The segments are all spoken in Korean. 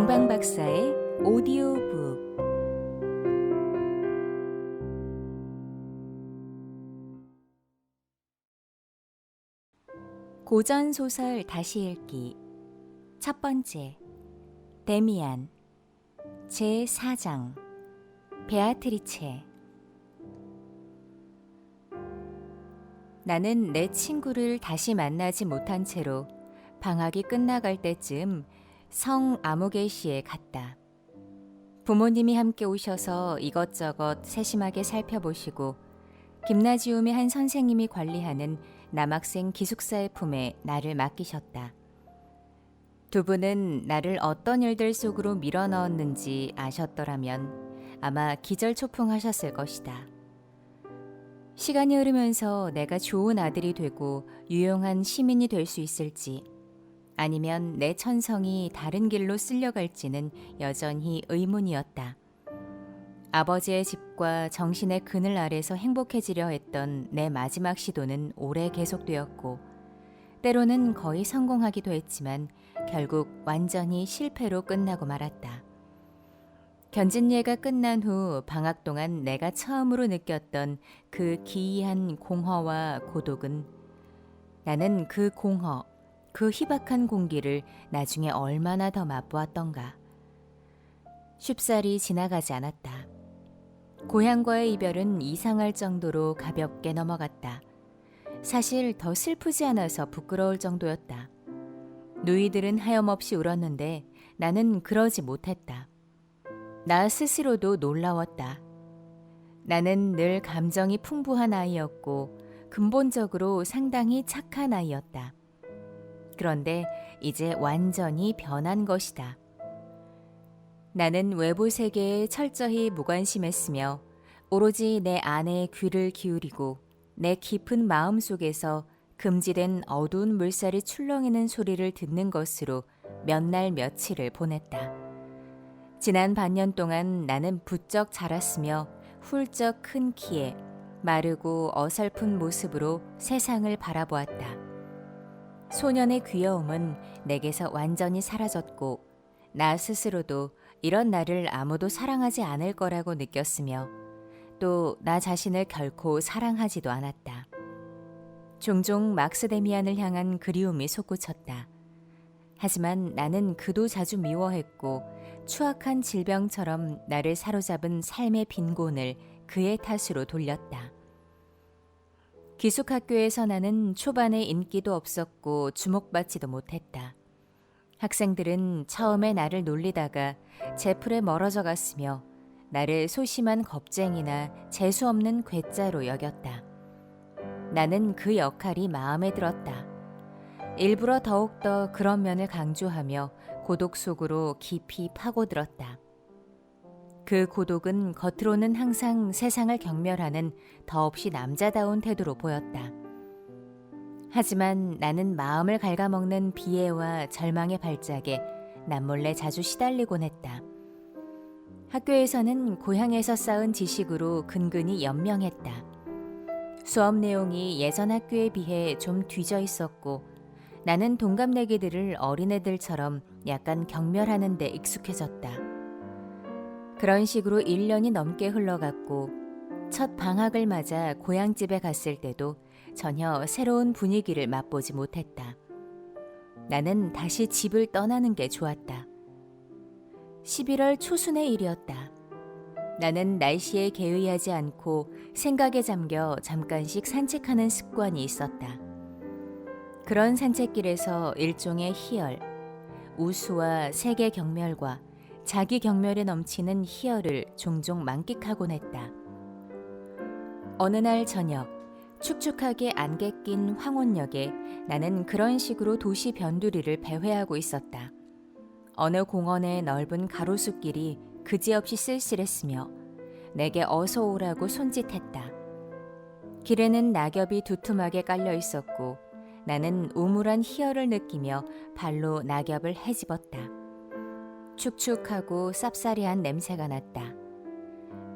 동방 박사의 오디오북. 고전 소설 다시 읽기. 첫 번째. 데미안. 제 4장. 베아트리체. 나는 내 친구를 다시 만나지 못한 채로 방학이 끝나갈 때쯤 성 아무개시에 갔다. 부모님이 함께 오셔서 이것저것 세심하게 살펴보시고 김나지움의 한 선생님이 관리하는 남학생 기숙사의 품에 나를 맡기셨다. 두 분은 나를 어떤 일들 속으로 밀어넣었는지 아셨더라면 아마 기절초풍하셨을 것이다. 시간이 흐르면서 내가 좋은 아들이 되고 유용한 시민이 될 수 있을지, 아니면 내 천성이 다른 길로 쓸려갈지는 여전히 의문이었다. 아버지의 집과 정신의 그늘 아래서 행복해지려 했던 내 마지막 시도는 오래 계속되었고, 때로는 거의 성공하기도 했지만 결국 완전히 실패로 끝나고 말았다. 견진예가 끝난 후 방학 동안 내가 처음으로 느꼈던 그 기이한 공허와 고독은, 나는 그 공허, 그 희박한 공기를 나중에 얼마나 더 맛보았던가. 쉽사리 지나가지 않았다. 고향과의 이별은 이상할 정도로 가볍게 넘어갔다. 사실 더 슬프지 않아서 부끄러울 정도였다. 누이들은 하염없이 울었는데 나는 그러지 못했다. 나 스스로도 놀라웠다. 나는 늘 감정이 풍부한 아이였고 근본적으로 상당히 착한 아이였다. 그런데 이제 완전히 변한 것이다. 나는 외부 세계에 철저히 무관심했으며 오로지 내 안에 귀를 기울이고 내 깊은 마음 속에서 금지된 어두운 물살이 출렁이는 소리를 듣는 것으로 몇 날 며칠을 보냈다. 지난 반년 동안 나는 부쩍 자랐으며 훌쩍 큰 키에 마르고 어설픈 모습으로 세상을 바라보았다. 소년의 귀여움은 내게서 완전히 사라졌고 나 스스로도 이런 나를 아무도 사랑하지 않을 거라고 느꼈으며 또 나 자신을 결코 사랑하지도 않았다. 종종 막스 데미안을 향한 그리움이 솟구쳤다. 하지만 나는 그도 자주 미워했고 추악한 질병처럼 나를 사로잡은 삶의 빈곤을 그의 탓으로 돌렸다. 기숙학교에서 나는 초반에 인기도 없었고 주목받지도 못했다. 학생들은 처음에 나를 놀리다가 제풀에 멀어져 갔으며 나를 소심한 겁쟁이나 재수없는 괴짜로 여겼다. 나는 그 역할이 마음에 들었다. 일부러 더욱더 그런 면을 강조하며 고독 속으로 깊이 파고들었다. 그 고독은 겉으로는 항상 세상을 경멸하는 더없이 남자다운 태도로 보였다. 하지만 나는 마음을 갉아먹는 비애와 절망의 발작에 남몰래 자주 시달리곤 했다. 학교에서는 고향에서 쌓은 지식으로 근근히 연명했다. 수업 내용이 예전 학교에 비해 좀 뒤져 있었고 나는 동갑내기들을 어린애들처럼 약간 경멸하는 데 익숙해졌다. 그런 식으로 1년이 넘게 흘러갔고 첫 방학을 맞아 고향집에 갔을 때도 전혀 새로운 분위기를 맛보지 못했다. 나는 다시 집을 떠나는 게 좋았다. 11월 초순의 일이었다. 나는 날씨에 개의하지 않고 생각에 잠겨 잠깐씩 산책하는 습관이 있었다. 그런 산책길에서 일종의 희열, 우수와 세계 경멸과 자기 경멸에 넘치는 희열을 종종 만끽하곤 했다. 어느 날 저녁, 축축하게 안개 낀 황혼역에 나는 그런 식으로 도시 변두리를 배회하고 있었다. 어느 공원의 넓은 가로수길이 그지없이 쓸쓸했으며 내게 어서 오라고 손짓했다. 길에는 낙엽이 두툼하게 깔려 있었고 나는 우물한 희열을 느끼며 발로 낙엽을 헤집었다. 축축하고 쌉싸리한 냄새가 났다.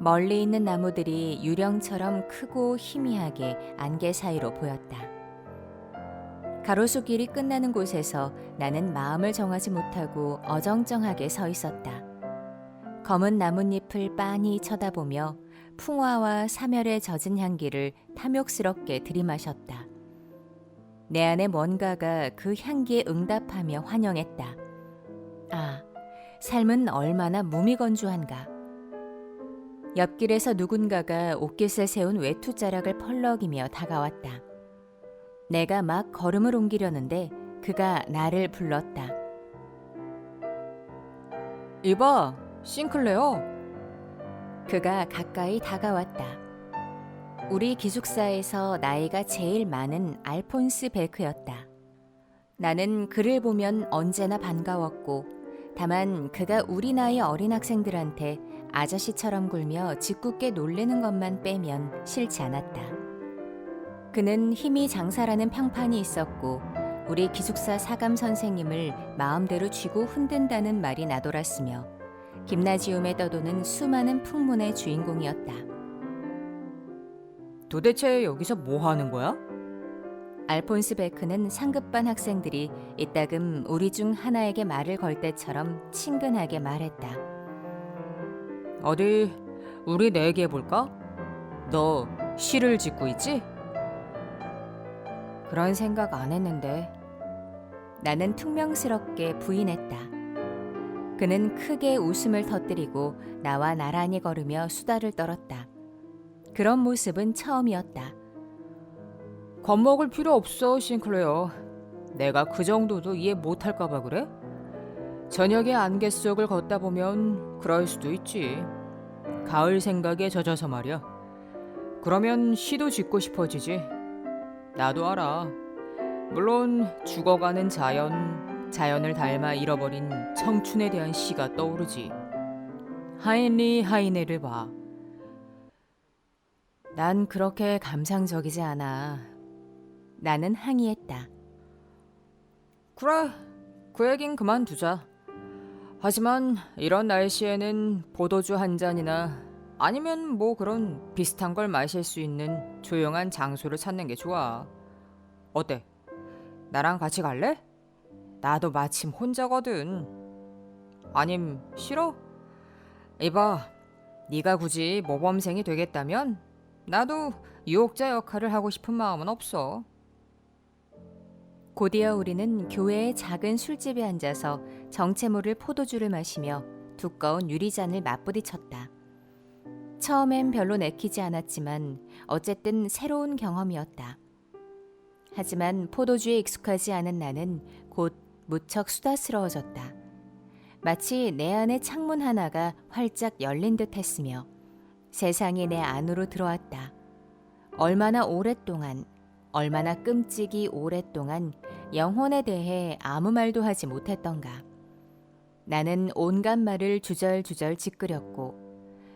멀리 있는 나무들이 유령처럼 크고 희미하게 안개 사이로 보였다. 가로수길이 끝나는 곳에서 나는 마음을 정하지 못하고 어정쩡하게 서 있었다. 검은 나뭇잎을 빤히 쳐다보며 풍화와 사멸에 젖은 향기를 탐욕스럽게 들이마셨다. 내 안에 뭔가가 그 향기에 응답하며 환영했다. 아, 삶은 얼마나 무미건조한가. 옆길에서 누군가가 옷깃을 세운 외투자락을 펄럭이며 다가왔다. 내가 막 걸음을 옮기려는데 그가 나를 불렀다. 이봐, 싱클레어. 그가 가까이 다가왔다. 우리 기숙사에서 나이가 제일 많은 알폰스 베크였다. 나는 그를 보면 언제나 반가웠고, 다만 그가 우리 나이 어린 학생들한테 아저씨처럼 굴며 짓궂게 놀리는 것만 빼면 싫지 않았다. 그는 힘이 장사라는 평판이 있었고, 우리 기숙사 사감 선생님을 마음대로 쥐고 흔든다는 말이 나돌았으며, 김나지움에 떠도는 수많은 풍문의 주인공이었다. 도대체 여기서 뭐 하는 거야? 알폰스 베크는 상급반 학생들이 이따금 우리 중 하나에게 말을 걸 때처럼 친근하게 말했다. 어디 우리 내기해볼까? 너 시를 짓고 있지? 그런 생각 안 했는데. 나는 퉁명스럽게 부인했다. 그는 크게 웃음을 터뜨리고 나와 나란히 걸으며 수다를 떨었다. 그런 모습은 처음이었다. 겁먹을 필요 없어, 싱클레어. 내가 그 정도도 이해 못할까 봐 그래? 저녁에 안개 속을 걷다 보면 그럴 수도 있지. 가을 생각에 젖어서 말이야. 그러면 시도 짓고 싶어지지. 나도 알아. 물론 죽어가는 자연을 닮아 잃어버린 청춘에 대한 시가 떠오르지. 하인리 하이네를 봐. 난 그렇게 감상적이지 않아. 나는 항의했다. 그래, 그 얘긴 그만두자. 하지만 이런 날씨에는 포도주 한 잔이나 아니면 뭐 그런 비슷한 걸 마실 수 있는 조용한 장소를 찾는 게 좋아. 어때? 나랑 같이 갈래? 나도 마침 혼자거든. 아님 싫어? 이봐, 네가 굳이 모범생이 되겠다면 나도 유혹자 역할을 하고 싶은 마음은 없어. 곧이어 우리는 교회의 작은 술집에 앉아서 정체 모를 포도주를 마시며 두꺼운 유리잔을 맞부딪혔다. 처음엔 별로 내키지 않았지만 어쨌든 새로운 경험이었다. 하지만 포도주에 익숙하지 않은 나는 곧 무척 수다스러워졌다. 마치 내 안의 창문 하나가 활짝 열린 듯 했으며 세상이 내 안으로 들어왔다. 얼마나 오랫동안, 얼마나 끔찍이 오랫동안 영혼에 대해 아무 말도 하지 못했던가. 나는 온갖 말을 주절주절 짓그렸고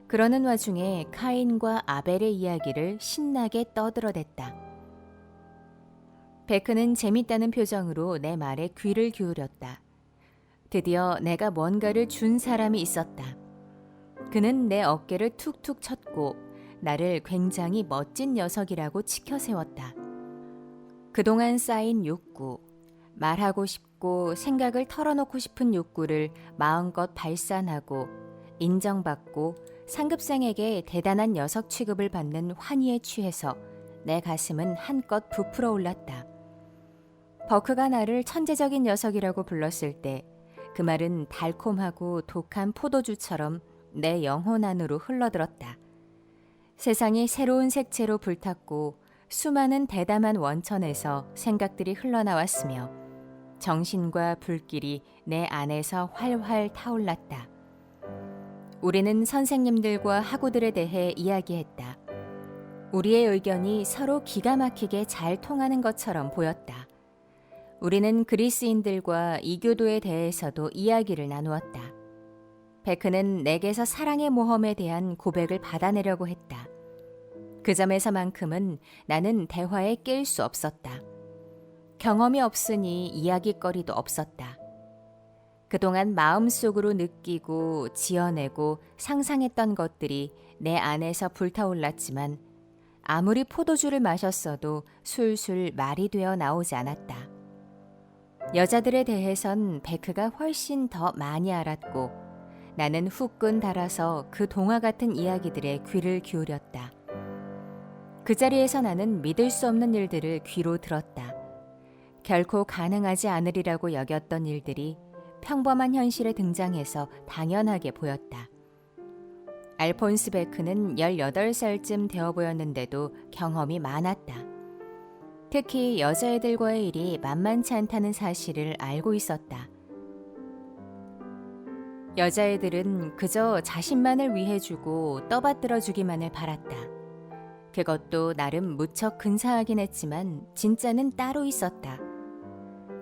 그러는 와중에 카인과 아벨의 이야기를 신나게 떠들어댔다. 베크는 재밌다는 표정으로 내 말에 귀를 기울였다. 드디어 내가 뭔가를 준 사람이 있었다. 그는 내 어깨를 툭툭 쳤고 나를 굉장히 멋진 녀석이라고 치켜세웠다. 그동안 쌓인 욕구, 말하고 싶고 생각을 털어놓고 싶은 욕구를 마음껏 발산하고 인정받고 상급생에게 대단한 녀석 취급을 받는 환희에 취해서 내 가슴은 한껏 부풀어 올랐다. 버크가 나를 천재적인 녀석이라고 불렀을 때 그 말은 달콤하고 독한 포도주처럼 내 영혼 안으로 흘러들었다. 세상이 새로운 색채로 불탔고 수많은 대담한 원천에서 생각들이 흘러나왔으며 정신과 불길이 내 안에서 활활 타올랐다. 우리는 선생님들과 학우들에 대해 이야기했다. 우리의 의견이 서로 기가 막히게 잘 통하는 것처럼 보였다. 우리는 그리스인들과 이교도에 대해서도 이야기를 나누었다. 베크는 내게서 사랑의 모험에 대한 고백을 받아내려고 했다. 그 점에서만큼은 나는 대화에 낄 수 없었다. 경험이 없으니 이야깃거리도 없었다. 그동안 마음속으로 느끼고 지어내고 상상했던 것들이 내 안에서 불타올랐지만 아무리 포도주를 마셨어도 술술 말이 되어 나오지 않았다. 여자들에 대해선 베크가 훨씬 더 많이 알았고 나는 후끈 달아서 그 동화 같은 이야기들에 귀를 기울였다. 그 자리에서 나는 믿을 수 없는 일들을 귀로 들었다. 결코 가능하지 않으리라고 여겼던 일들이 평범한 현실에 등장해서 당연하게 보였다. 알폰스 베크는 18살쯤 되어 보였는데도 경험이 많았다. 특히 여자애들과의 일이 만만치 않다는 사실을 알고 있었다. 여자애들은 그저 자신만을 위해주고 떠받들어주기만을 바랐다. 그것도 나름 무척 근사하긴 했지만 진짜는 따로 있었다.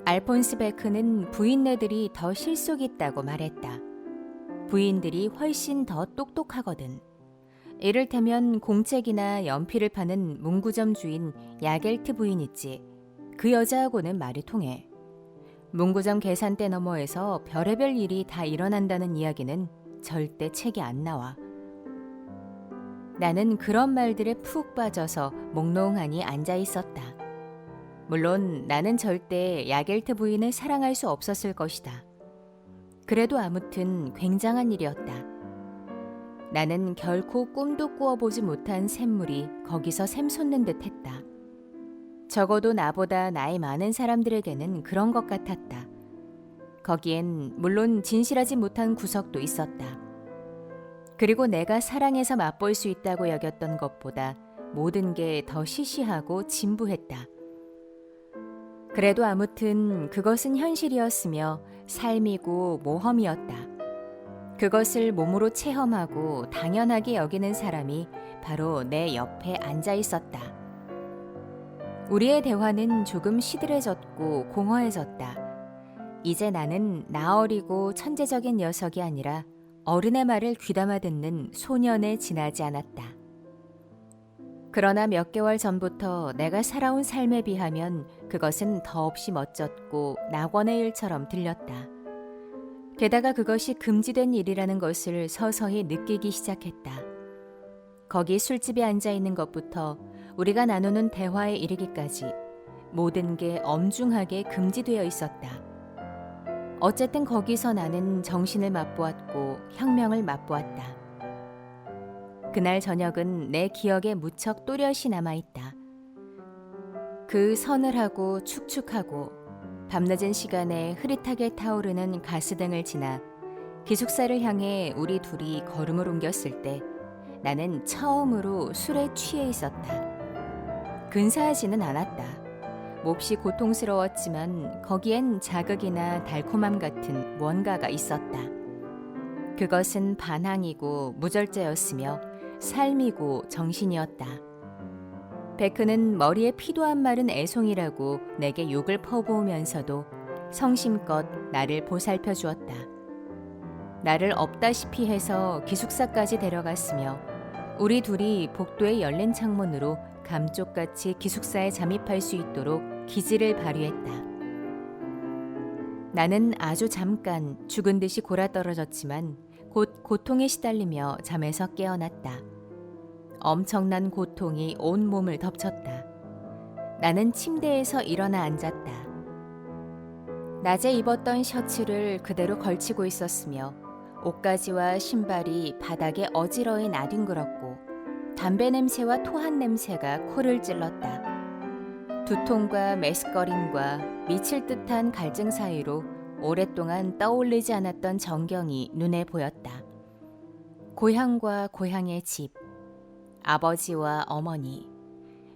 알폰스 베크는 부인네들이 더 실속 있다고 말했다. 부인들이 훨씬 더 똑똑하거든. 이를테면 공책이나 연필을 파는 문구점 주인 야겔트 부인 있지. 그 여자하고는 말이 통해. 문구점 계산대 너머에서 별의별 일이 다 일어난다는 이야기는 절대 책에 안 나와. 나는 그런 말들에 푹 빠져서 몽롱하니 앉아 있었다. 물론 나는 절대 야겔트 부인을 사랑할 수 없었을 것이다. 그래도 아무튼 굉장한 일이었다. 나는 결코 꿈도 꾸어보지 못한 샘물이 거기서 샘솟는 듯 했다. 적어도 나보다 나이 많은 사람들에게는 그런 것 같았다. 거기엔 물론 진실하지 못한 구석도 있었다. 그리고 내가 사랑해서 맛볼 수 있다고 여겼던 것보다 모든 게 더 시시하고 진부했다. 그래도 아무튼 그것은 현실이었으며 삶이고 모험이었다. 그것을 몸으로 체험하고 당연하게 여기는 사람이 바로 내 옆에 앉아 있었다. 우리의 대화는 조금 시들해졌고 공허해졌다. 이제 나는 나어리고 천재적인 녀석이 아니라 어른의 말을 귀담아 듣는 소년에 지나지 않았다. 그러나 몇 개월 전부터 내가 살아온 삶에 비하면 그것은 더없이 멋졌고 낙원의 일처럼 들렸다. 게다가 그것이 금지된 일이라는 것을 서서히 느끼기 시작했다. 거기 술집에 앉아 있는 것부터 우리가 나누는 대화에 이르기까지 모든 게 엄중하게 금지되어 있었다. 어쨌든 거기서 나는 정신을 맛보았고 혁명을 맛보았다. 그날 저녁은 내 기억에 무척 또렷이 남아있다. 그 서늘하고 축축하고 밤늦은 시간에 흐릿하게 타오르는 가스등을 지나 기숙사를 향해 우리 둘이 걸음을 옮겼을 때 나는 처음으로 술에 취해 있었다. 근사하지는 않았다. 몹시 고통스러웠지만 거기엔 자극이나 달콤함 같은 무언가가 있었다. 그것은 반항이고 무절제였으며 삶이고 정신이었다. 베크는 머리에 피도 안 마른 애송이라고 내게 욕을 퍼부으면서도 성심껏 나를 보살펴 주었다. 나를 없다시피 해서 기숙사까지 데려갔으며 우리 둘이 복도에 열린 창문으로 감쪽같이 기숙사에 잠입할 수 있도록 기지를 발휘했다. 나는 아주 잠깐 죽은 듯이 골아떨어졌지만 곧 고통에 시달리며 잠에서 깨어났다. 엄청난 고통이 온 몸을 덮쳤다. 나는 침대에서 일어나 앉았다. 낮에 입었던 셔츠를 그대로 걸치고 있었으며 옷가지와 신발이 바닥에 어지러이 나뒹굴었고 담배 냄새와 토한 냄새가 코를 찔렀다. 두통과 메스꺼림과 미칠 듯한 갈증 사이로 오랫동안 떠올리지 않았던 전경이 눈에 보였다. 고향과 고향의 집, 아버지와 어머니,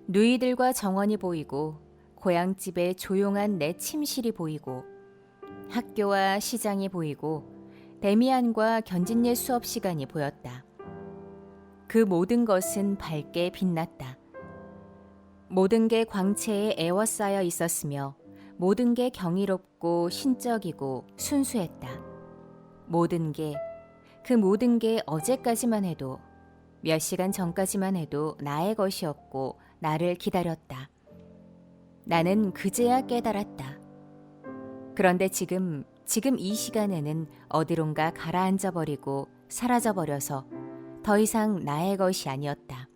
누이들과 정원이 보이고 고향집의 조용한 내 침실이 보이고 학교와 시장이 보이고 데미안과 견진예 수업 시간이 보였다. 그 모든 것은 밝게 빛났다. 모든 게 광채에 애워싸여 있었으며 모든 게 경이롭고 신적이고 순수했다. 모든 게, 그 모든 게 어제까지만 해도 몇 시간 전까지만 해도 나의 것이었고 나를 기다렸다. 나는 그제야 깨달았다. 그런데 지금 이 시간에는 어디론가 가라앉아 버리고 사라져 버려서 더 이상 나의 것이 아니었다.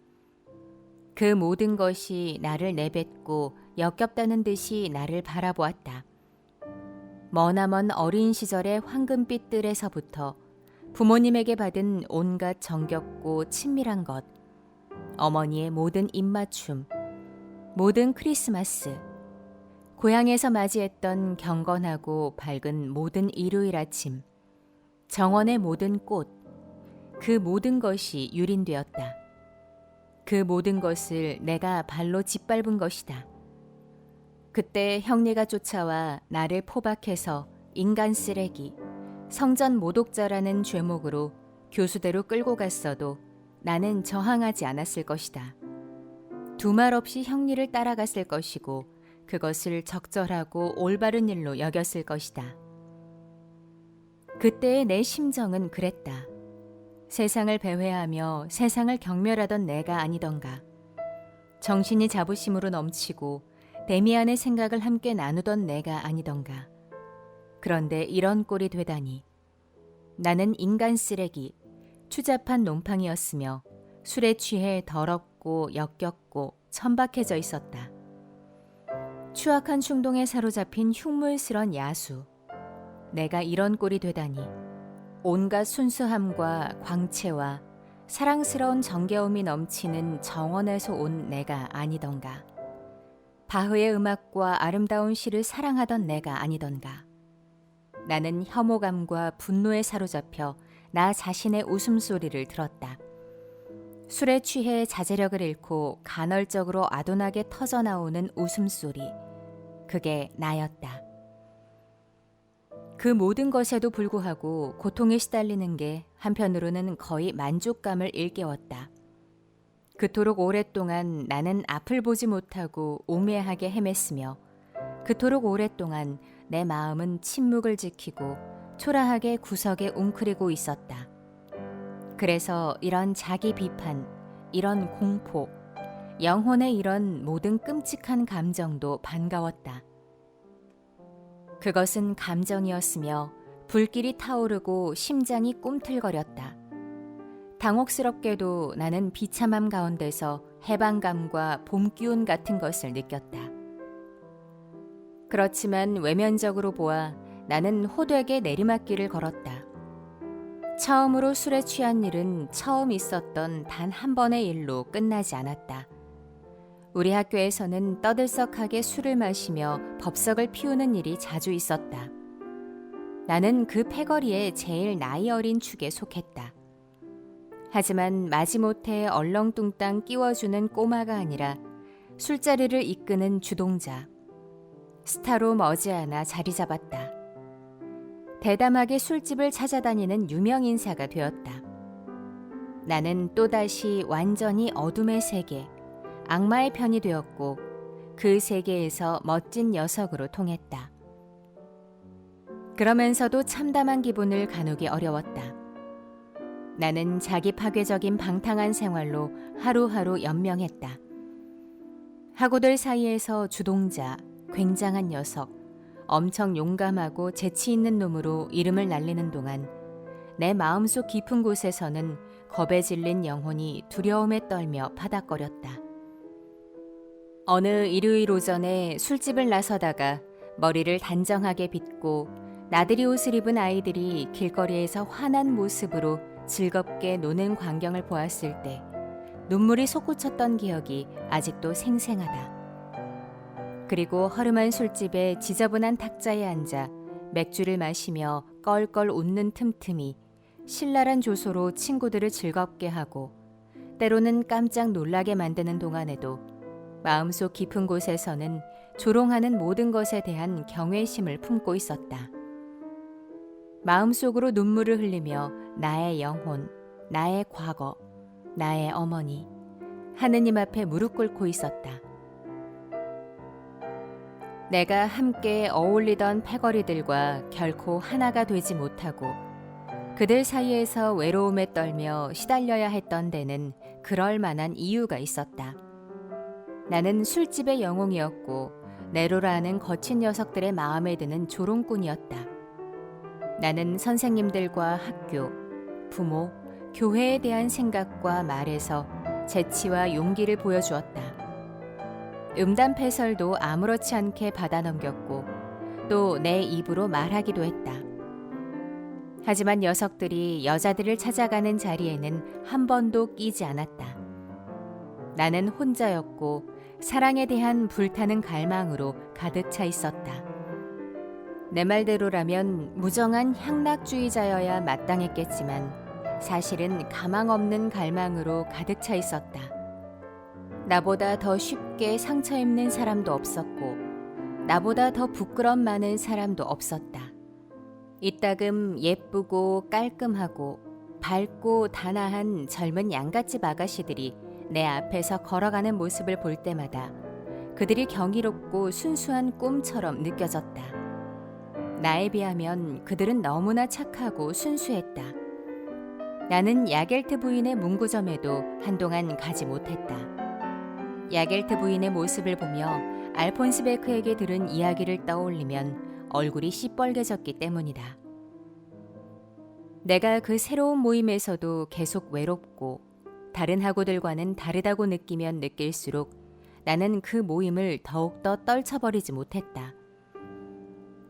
그 모든 것이 나를 내뱉고 역겹다는 듯이 나를 바라보았다. 머나먼 어린 시절의 황금빛 뜰에서부터 부모님에게 받은 온갖 정겹고 친밀한 것, 어머니의 모든 입맞춤, 모든 크리스마스, 고향에서 맞이했던 경건하고 밝은 모든 일요일 아침, 정원의 모든 꽃, 그 모든 것이 유린되었다. 그 모든 것을 내가 발로 짓밟은 것이다. 그때 형네가 쫓아와 나를 포박해서 인간 쓰레기, 성전 모독자라는 죄목으로 교수대로 끌고 갔어도 나는 저항하지 않았을 것이다. 두말 없이 형리를 따라갔을 것이고 그것을 적절하고 올바른 일로 여겼을 것이다. 그때의 내 심정은 그랬다. 세상을 배회하며 세상을 경멸하던 내가 아니던가. 정신이 자부심으로 넘치고 데미안의 생각을 함께 나누던 내가 아니던가. 그런데 이런 꼴이 되다니. 나는 인간 쓰레기, 추잡한 놈팡이였으며 술에 취해 더럽고 역겹고 천박해져 있었다. 추악한 충동에 사로잡힌 흉물스런 야수. 내가 이런 꼴이 되다니. 온갖 순수함과 광채와 사랑스러운 정겨움이 넘치는 정원에서 온 내가 아니던가. 바흐의 음악과 아름다운 시를 사랑하던 내가 아니던가. 나는 혐오감과 분노에 사로잡혀 나 자신의 웃음소리를 들었다. 술에 취해 자제력을 잃고 간헐적으로 아둔하게 터져나오는 웃음소리. 그게 나였다. 그 모든 것에도 불구하고 고통에 시달리는 게 한편으로는 거의 만족감을 일깨웠다. 그토록 오랫동안 나는 앞을 보지 못하고 오매하게 헤맸으며 그토록 오랫동안 내 마음은 침묵을 지키고 초라하게 구석에 웅크리고 있었다. 그래서 이런 자기 비판, 이런 공포, 영혼의 이런 모든 끔찍한 감정도 반가웠다. 그것은 감정이었으며 불길이 타오르고 심장이 꿈틀거렸다. 당혹스럽게도 나는 비참함 가운데서 해방감과 봄 기운 같은 것을 느꼈다. 그렇지만 외면적으로 보아 나는 호되게 내리막길을 걸었다. 처음으로 술에 취한 일은 처음 있었던 단 한 번의 일로 끝나지 않았다. 우리 학교에서는 떠들썩하게 술을 마시며 법석을 피우는 일이 자주 있었다. 나는 그 패거리의 제일 나이 어린 축에 속했다. 하지만 마지못해 얼렁뚱땅 끼워주는 꼬마가 아니라 술자리를 이끄는 주동자, 스타로 머지않아 자리 잡았다. 대담하게 술집을 찾아다니는 유명인사가 되었다. 나는 또다시 완전히 어둠의 세계, 악마의 편이 되었고 그 세계에서 멋진 녀석으로 통했다. 그러면서도 참담한 기분을 가누기 어려웠다. 나는 자기 파괴적인 방탕한 생활로 하루하루 연명했다. 학우들 사이에서 주동자, 굉장한 녀석, 엄청 용감하고 재치 있는 놈으로 이름을 날리는 동안 내 마음속 깊은 곳에서는 겁에 질린 영혼이 두려움에 떨며 파닥거렸다. 어느 일요일 오전에 술집을 나서다가 머리를 단정하게 빗고 나들이 옷을 입은 아이들이 길거리에서 환한 모습으로 즐겁게 노는 광경을 보았을 때 눈물이 솟구쳤던 기억이 아직도 생생하다. 그리고 허름한 술집의 지저분한 탁자에 앉아 맥주를 마시며 껄껄 웃는 틈틈이 신랄한 조소로 친구들을 즐겁게 하고 때로는 깜짝 놀라게 만드는 동안에도 마음속 깊은 곳에서는 조롱하는 모든 것에 대한 경외심을 품고 있었다. 마음속으로 눈물을 흘리며 나의 영혼, 나의 과거, 나의 어머니, 하느님 앞에 무릎 꿇고 있었다. 내가 함께 어울리던 패거리들과 결코 하나가 되지 못하고 그들 사이에서 외로움에 떨며 시달려야 했던 데는 그럴 만한 이유가 있었다. 나는 술집의 영웅이었고 네로라 하는 거친 녀석들의 마음에 드는 조롱꾼이었다. 나는 선생님들과 학교, 부모, 교회에 대한 생각과 말에서 재치와 용기를 보여주었다. 음담패설도 아무렇지 않게 받아넘겼고 또 내 입으로 말하기도 했다. 하지만 녀석들이 여자들을 찾아가는 자리에는 한 번도 끼지 않았다. 나는 혼자였고 사랑에 대한 불타는 갈망으로 가득 차 있었다. 내 말대로라면 무정한 향락주의자여야 마땅했겠지만 사실은 가망 없는 갈망으로 가득 차 있었다. 나보다 더 쉽게 상처 입는 사람도 없었고 나보다 더 부끄럼 많은 사람도 없었다. 이따금 예쁘고 깔끔하고 밝고 단아한 젊은 양갓집 아가씨들이 내 앞에서 걸어가는 모습을 볼 때마다 그들이 경이롭고 순수한 꿈처럼 느껴졌다. 나에 비하면 그들은 너무나 착하고 순수했다. 나는 야겔트 부인의 문구점에도 한동안 가지 못했다. 야겔트 부인의 모습을 보며 알폰스 베크에게 들은 이야기를 떠올리면 얼굴이 시뻘개졌기 때문이다. 내가 그 새로운 모임에서도 계속 외롭고 다른 학우들과는 다르다고 느끼면 느낄수록 나는 그 모임을 더욱더 떨쳐버리지 못했다.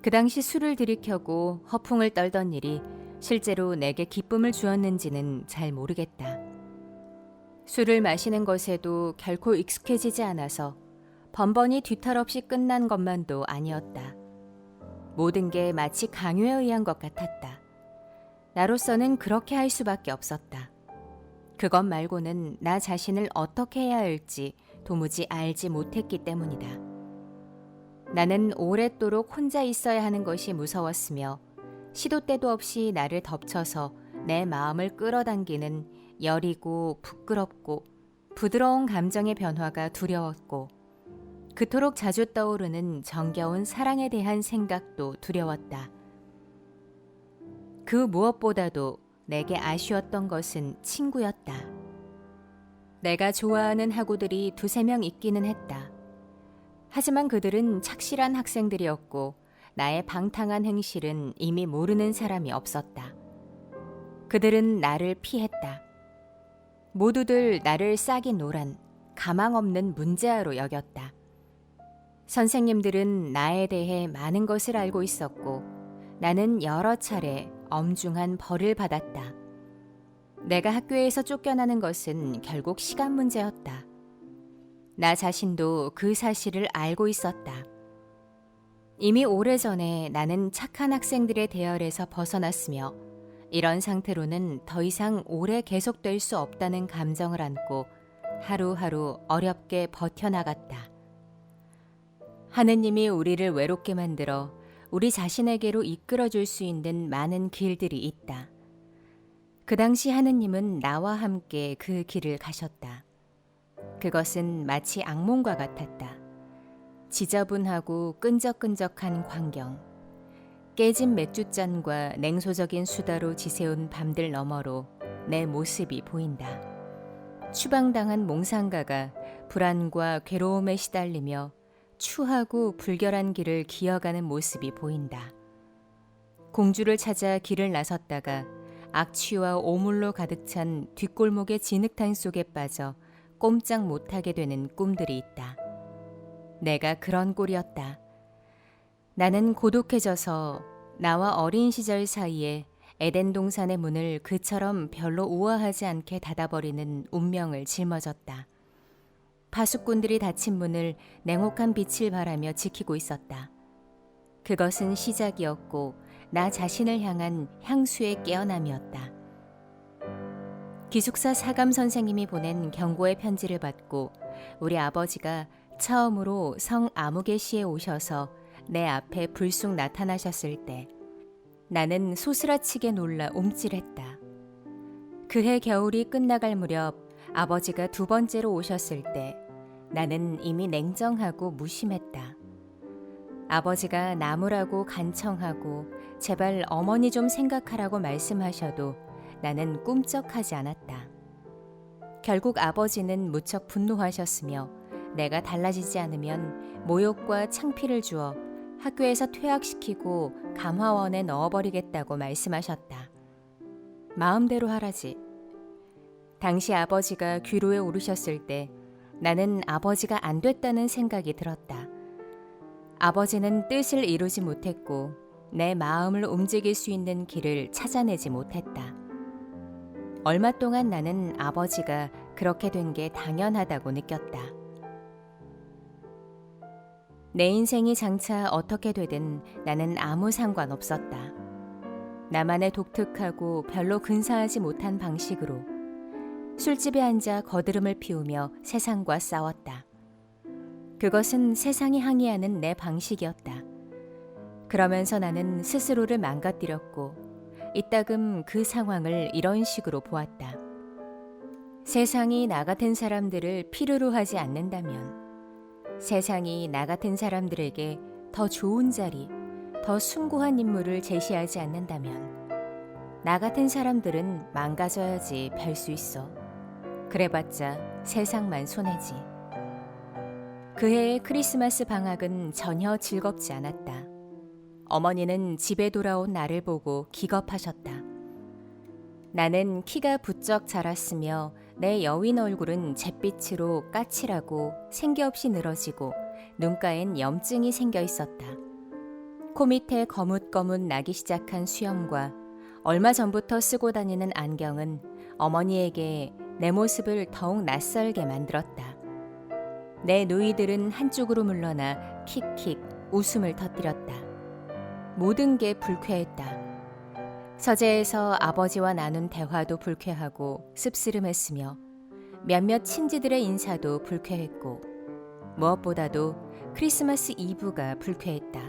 그 당시 술을 들이켜고 허풍을 떨던 일이 실제로 내게 기쁨을 주었는지는 잘 모르겠다. 술을 마시는 것에도 결코 익숙해지지 않아서 번번이 뒤탈 없이 끝난 것만도 아니었다. 모든 게 마치 강요에 의한 것 같았다. 나로서는 그렇게 할 수밖에 없었다. 그것 말고는 나 자신을 어떻게 해야 할지 도무지 알지 못했기 때문이다. 나는 오랫도록 혼자 있어야 하는 것이 무서웠으며 시도 때도 없이 나를 덮쳐서 내 마음을 끌어당기는 여리고 부끄럽고 부드러운 감정의 변화가 두려웠고 그토록 자주 떠오르는 정겨운 사랑에 대한 생각도 두려웠다. 그 무엇보다도 내게 아쉬웠던 것은 친구였다. 내가 좋아하는 학우들이 두세 명 있기는 했다. 하지만 그들은 착실한 학생들이었고 나의 방탕한 행실은 이미 모르는 사람이 없었다. 그들은 나를 피했다. 모두들 나를 싹이 노란 가망 없는 문제아로 여겼다. 선생님들은 나에 대해 많은 것을 알고 있었고 나는 여러 차례 엄중한 벌을 받았다. 내가 학교에서 쫓겨나는 것은 결국 시간 문제였다. 나 자신도 그 사실을 알고 있었다. 이미 오래전에 나는 착한 학생들의 대열에서 벗어났으며 이런 상태로는 더 이상 오래 계속될 수 없다는 감정을 안고 하루하루 어렵게 버텨나갔다. 하느님이 우리를 외롭게 만들어 우리 자신에게로 이끌어줄 수 있는 많은 길들이 있다. 그 당시 하느님은 나와 함께 그 길을 가셨다. 그것은 마치 악몽과 같았다. 지저분하고 끈적끈적한 광경, 깨진 맥주잔과 냉소적인 수다로 지새운 밤들 너머로 내 모습이 보인다. 추방당한 몽상가가 불안과 괴로움에 시달리며 추하고 불결한 길을 기어가는 모습이 보인다. 공주를 찾아 길을 나섰다가 악취와 오물로 가득 찬 뒷골목의 진흙탕 속에 빠져 꼼짝 못하게 되는 꿈들이 있다. 내가 그런 꼴이었다. 나는 고독해져서 나와 어린 시절 사이에 에덴 동산의 문을 그처럼 별로 우아하지 않게 닫아버리는 운명을 짊어졌다. 파수꾼들이 닫힌 문을 냉혹한 빛을 바라며 지키고 있었다. 그것은 시작이었고 나 자신을 향한 향수의 깨어남이었다. 기숙사 사감 선생님이 보낸 경고의 편지를 받고 우리 아버지가 처음으로 성 아무개시에 오셔서 내 앞에 불쑥 나타나셨을 때 나는 소스라치게 놀라 움찔했다. 그해 겨울이 끝나갈 무렵 아버지가 두 번째로 오셨을 때 나는 이미 냉정하고 무심했다. 아버지가 나무라고 간청하고 제발 어머니 좀 생각하라고 말씀하셔도 나는 꿈쩍하지 않았다. 결국 아버지는 무척 분노하셨으며 내가 달라지지 않으면 모욕과 창피를 주어 학교에서 퇴학시키고 감화원에 넣어버리겠다고 말씀하셨다. 마음대로 하라지. 당시 아버지가 귀로에 오르셨을 때 나는 아버지가 안 됐다는 생각이 들었다. 아버지는 뜻을 이루지 못했고 내 마음을 움직일 수 있는 길을 찾아내지 못했다. 얼마 동안 나는 아버지가 그렇게 된 게 당연하다고 느꼈다. 내 인생이 장차 어떻게 되든 나는 아무 상관없었다. 나만의 독특하고 별로 근사하지 못한 방식으로 술집에 앉아 거드름을 피우며 세상과 싸웠다. 그것은 세상이 항의하는 내 방식이었다. 그러면서 나는 스스로를 망가뜨렸고 이따금 그 상황을 이런 식으로 보았다. 세상이 나 같은 사람들을 필요로 하지 않는다면, 세상이 나 같은 사람들에게 더 좋은 자리, 더 숭고한 인물을 제시하지 않는다면 나 같은 사람들은 망가져야지 별 수 있어. 그래봤자 세상만 손해지. 그해의 크리스마스 방학은 전혀 즐겁지 않았다. 어머니는 집에 돌아온 나를 보고 기겁하셨다. 나는 키가 부쩍 자랐으며 내 여윈 얼굴은 잿빛으로 까칠하고 생기 없이 늘어지고 눈가엔 염증이 생겨 있었다. 코 밑에 거뭇거뭇 나기 시작한 수염과 얼마 전부터 쓰고 다니는 안경은 어머니에게 내 모습을 더욱 낯설게 만들었다. 내 누이들은 한쪽으로 물러나 킥킥 웃음을 터뜨렸다. 모든 게 불쾌했다. 서재에서 아버지와 나눈 대화도 불쾌하고 씁쓸음했으며 몇몇 친지들의 인사도 불쾌했고 무엇보다도 크리스마스 이브가 불쾌했다.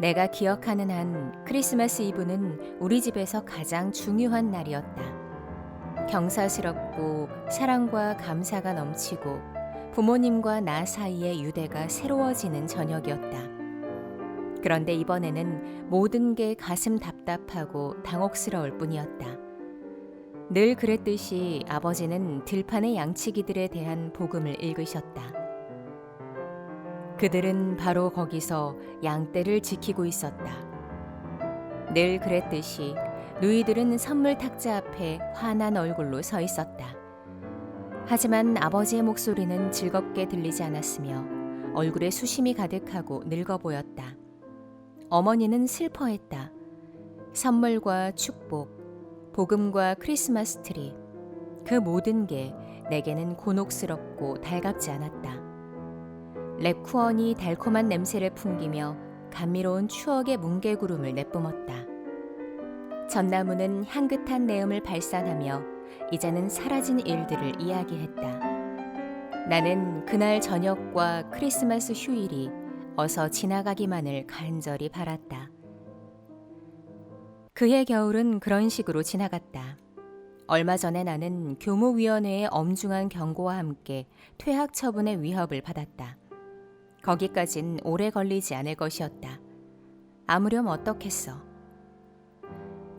내가 기억하는 한 크리스마스 이브는 우리 집에서 가장 중요한 날이었다. 경사스럽고 사랑과 감사가 넘치고 부모님과 나 사이의 유대가 새로워지는 저녁이었다. 그런데 이번에는 모든 게 가슴 답답하고 당혹스러울 뿐이었다. 늘 그랬듯이 아버지는 들판의 양치기들에 대한 복음을 읽으셨다. 그들은 바로 거기서 양떼를 지키고 있었다. 늘 그랬듯이 누이들은 선물 탁자 앞에 환한 얼굴로 서 있었다. 하지만 아버지의 목소리는 즐겁게 들리지 않았으며 얼굴에 수심이 가득하고 늙어 보였다. 어머니는 슬퍼했다. 선물과 축복, 복음과 크리스마스 트리, 그 모든 게 내게는 곤혹스럽고 달갑지 않았다. 랩쿠언이 달콤한 냄새를 풍기며 감미로운 추억의 뭉게구름을 내뿜었다. 전나무는 향긋한 내음을 발산하며 이제는 사라진 일들을 이야기했다. 나는 그날 저녁과 크리스마스 휴일이 어서 지나가기만을 간절히 바랐다. 그해 겨울은 그런 식으로 지나갔다. 얼마 전에 나는 교무위원회의 엄중한 경고와 함께 퇴학 처분의 위협을 받았다. 거기까진 오래 걸리지 않을 것이었다. 아무렴 어떻겠어.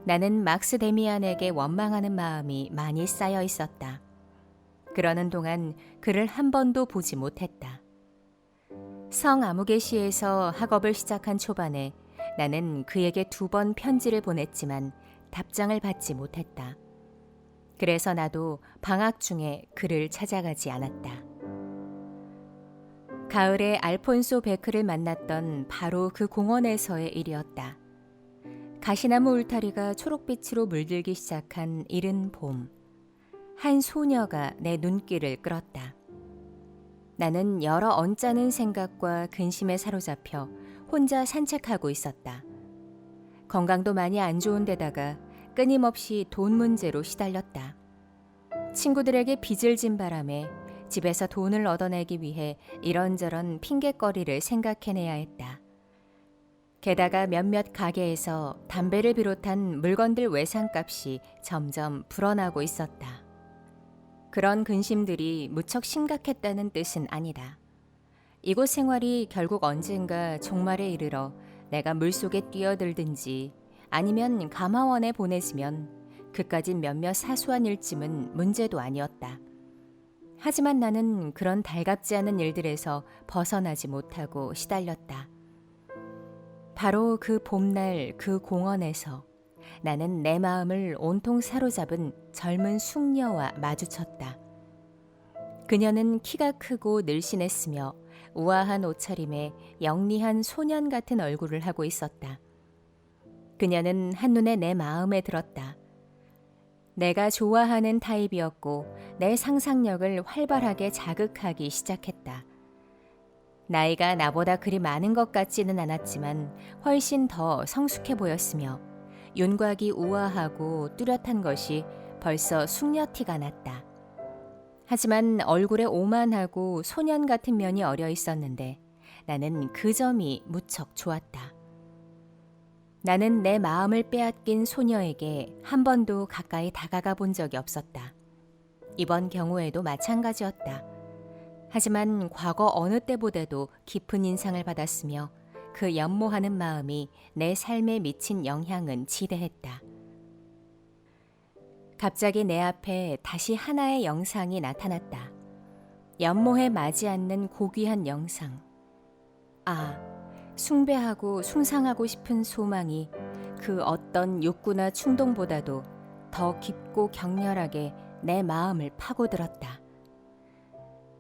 나는 막스 데미안에게 원망하는 마음이 많이 쌓여 있었다. 그러는 동안 그를 한 번도 보지 못했다. 성 아무개시에서 학업을 시작한 초반에 나는 그에게 2번 편지를 보냈지만 답장을 받지 못했다. 그래서 나도 방학 중에 그를 찾아가지 않았다. 가을에 알폰소 베크를 만났던 바로 그 공원에서의 일이었다. 가시나무 울타리가 초록빛으로 물들기 시작한 이른 봄. 한 소녀가 내 눈길을 끌었다. 나는 여러 언짢은 생각과 근심에 사로잡혀 혼자 산책하고 있었다. 건강도 많이 안 좋은 데다가 끊임없이 돈 문제로 시달렸다. 친구들에게 빚을 진 바람에 집에서 돈을 얻어내기 위해 이런저런 핑곗거리를 생각해내야 했다. 게다가 몇몇 가게에서 담배를 비롯한 물건들 외상값이 점점 불어나고 있었다. 그런 근심들이 무척 심각했다는 뜻은 아니다. 이곳 생활이 결국 언젠가 종말에 이르러 내가 물속에 뛰어들든지 아니면 감화원에 보내지면 그까진 몇몇 사소한 일쯤은 문제도 아니었다. 하지만 나는 그런 달갑지 않은 일들에서 벗어나지 못하고 시달렸다. 바로 그 봄날 그 공원에서 나는 내 마음을 온통 사로잡은 젊은 숙녀와 마주쳤다. 그녀는 키가 크고 늘씬했으며 우아한 옷차림에 영리한 소년 같은 얼굴을 하고 있었다. 그녀는 한눈에 내 마음에 들었다. 내가 좋아하는 타입이었고 내 상상력을 활발하게 자극하기 시작했다. 나이가 나보다 그리 많은 것 같지는 않았지만 훨씬 더 성숙해 보였으며 윤곽이 우아하고 뚜렷한 것이 벌써 숙녀티가 났다. 하지만 얼굴에 오만하고 소년 같은 면이 어려 있었는데 나는 그 점이 무척 좋았다. 나는 내 마음을 빼앗긴 소녀에게 한 번도 가까이 다가가 본 적이 없었다. 이번 경우에도 마찬가지였다. 하지만 과거 어느 때보다도 깊은 인상을 받았으며 그 연모하는 마음이 내 삶에 미친 영향은 지대했다. 갑자기 내 앞에 다시 하나의 영상이 나타났다. 연모해 마지 않는 고귀한 영상. 아, 숭배하고 숭상하고 싶은 소망이 그 어떤 욕구나 충동보다도 더 깊고 격렬하게 내 마음을 파고들었다.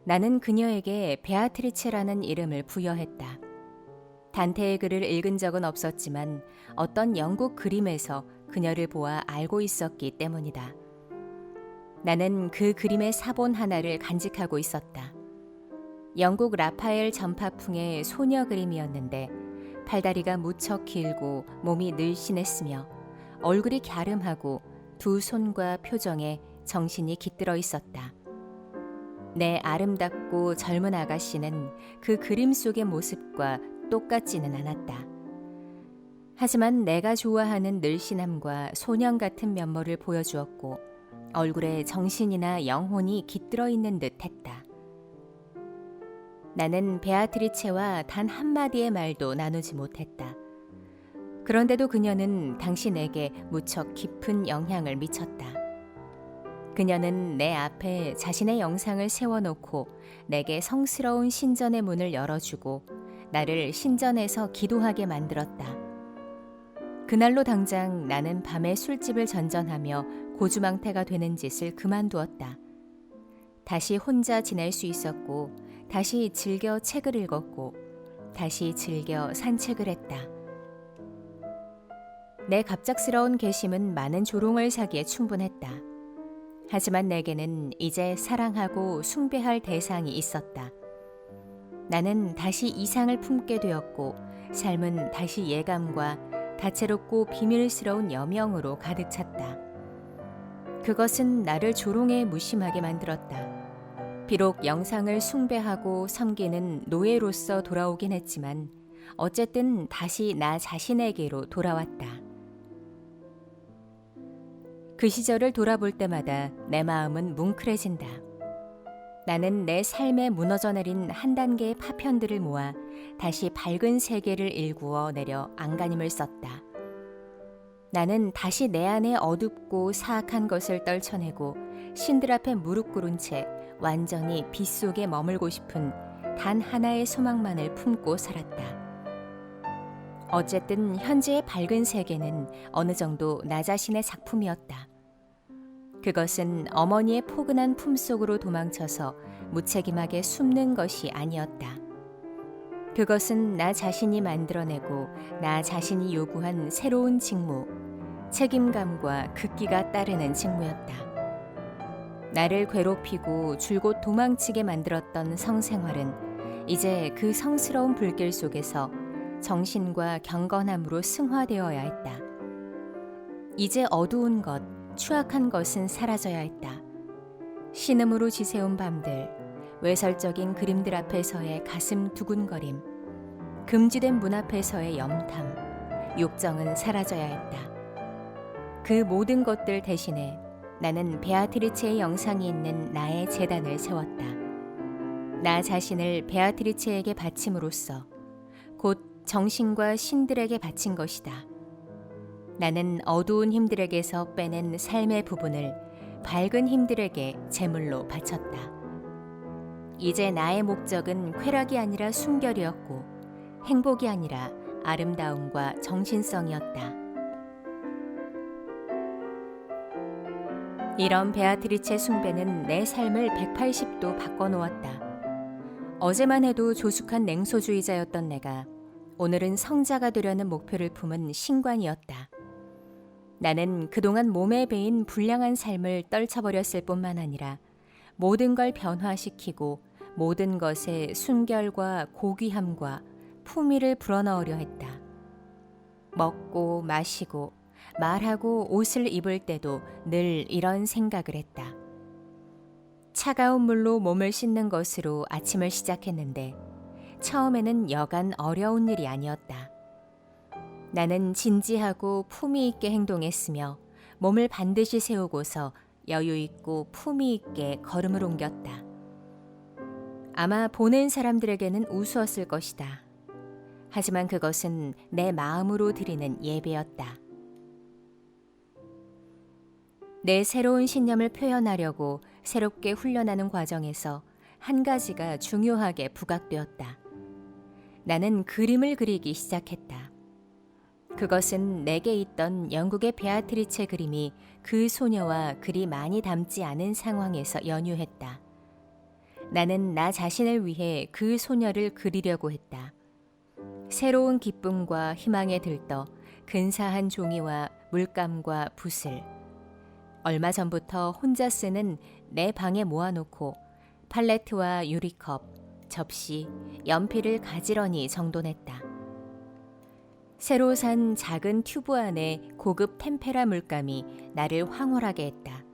나는 그녀에게 베아트리체라는 이름을 부여했다. 단테의 글을 읽은 적은 없었지만 어떤 영국 그림에서 그녀를 보아 알고 있었기 때문이다. 나는 그 그림의 사본 하나를 간직하고 있었다. 영국 라파엘 전파풍의 소녀 그림이었는데 팔다리가 무척 길고 몸이 늘씬했으며 얼굴이 갸름하고 두 손과 표정에 정신이 깃들어 있었다. 내 아름답고 젊은 아가씨는 그 그림 속의 모습과 똑같지는 않았다. 하지만 내가 좋아하는 늘씬함과 소년 같은 면모를 보여주었고 얼굴에 정신이나 영혼이 깃들어 있는 듯 했다. 나는 베아트리체와 단 한마디의 말도 나누지 못했다. 그런데도 그녀는 당신에게 무척 깊은 영향을 미쳤다. 그녀는 내 앞에 자신의 영상을 세워놓고 내게 성스러운 신전의 문을 열어주고 나를 신전에서 기도하게 만들었다. 그날로 당장 나는 밤에 술집을 전전하며 고주망태가 되는 짓을 그만두었다. 다시 혼자 지낼 수 있었고 다시 즐겨 책을 읽었고 다시 즐겨 산책을 했다. 내 갑작스러운 괘씸은 많은 조롱을 사기에 충분했다. 하지만 내게는 이제 사랑하고 숭배할 대상이 있었다. 나는 다시 이상을 품게 되었고 삶은 다시 예감과 다채롭고 비밀스러운 여명으로 가득 찼다. 그것은 나를 조롱에 무심하게 만들었다. 비록 영상을 숭배하고 섬기는 노예로서 돌아오긴 했지만 어쨌든 다시 나 자신에게로 돌아왔다. 그 시절을 돌아볼 때마다 내 마음은 뭉클해진다. 나는 내 삶에 무너져 내린 한 단계의 파편들을 모아 다시 밝은 세계를 일구어 내려 안간힘을 썼다. 나는 다시 내 안에 어둡고 사악한 것을 떨쳐내고 신들 앞에 무릎 꿇은 채 완전히 빛 속에 머물고 싶은 단 하나의 소망만을 품고 살았다. 어쨌든 현재의 밝은 세계는 어느 정도 나 자신의 작품이었다. 그것은 어머니의 포근한 품속으로 도망쳐서 무책임하게 숨는 것이 아니었다. 그것은 나 자신이 만들어내고 나 자신이 요구한 새로운 직무, 책임감과 극기가 따르는 직무였다. 나를 괴롭히고 줄곧 도망치게 만들었던 성생활은 이제 그 성스러운 불길 속에서 정신과 경건함으로 승화되어야 했다. 이제 어두운 것, 추악한 것은 사라져야 했다. 신음으로 지새운 밤들, 외설적인 그림들 앞에서의 가슴 두근거림, 금지된 문 앞에서의 염탐, 욕정은 사라져야 했다. 그 모든 것들 대신에 나는 베아트리체의 영상이 있는 나의 제단을 세웠다. 나 자신을 베아트리체에게 바침으로써 곧 정신과 신들에게 바친 것이다. 나는 어두운 힘들에게서 빼낸 삶의 부분을 밝은 힘들에게 제물로 바쳤다. 이제 나의 목적은 쾌락이 아니라 순결이었고 행복이 아니라 아름다움과 정신성이었다. 이런 베아트리체 숭배는 내 삶을 180도 바꿔놓았다. 어제만 해도 조숙한 냉소주의자였던 내가 오늘은 성자가 되려는 목표를 품은 신관이었다. 나는 그동안 몸에 배인 불량한 삶을 떨쳐버렸을 뿐만 아니라 모든 걸 변화시키고 모든 것에 순결과 고귀함과 품위를 불어넣으려 했다. 먹고 마시고 말하고 옷을 입을 때도 늘 이런 생각을 했다. 차가운 물로 몸을 씻는 것으로 아침을 시작했는데 처음에는 여간 어려운 일이 아니었다. 나는 진지하고 품위 있게 행동했으며 몸을 반드시 세우고서 여유 있고 품위 있게 걸음을 옮겼다. 아마 보는 사람들에게는 우스웠을 것이다. 하지만 그것은 내 마음으로 드리는 예배였다. 내 새로운 신념을 표현하려고 새롭게 훈련하는 과정에서 한 가지가 중요하게 부각되었다. 나는 그림을 그리기 시작했다. 그것은 내게 있던 영국의 베아트리체 그림이 그 소녀와 그리 많이 닮지 않은 상황에서 연유했다. 나는 나 자신을 위해 그 소녀를 그리려고 했다. 새로운 기쁨과 희망에 들떠 근사한 종이와 물감과 붓을 얼마 전부터 혼자 쓰는 내 방에 모아놓고 팔레트와 유리컵, 접시, 연필을 가지런히 정돈했다. 새로 산 작은 튜브 안에 고급 템페라 물감이 나를 황홀하게 했다.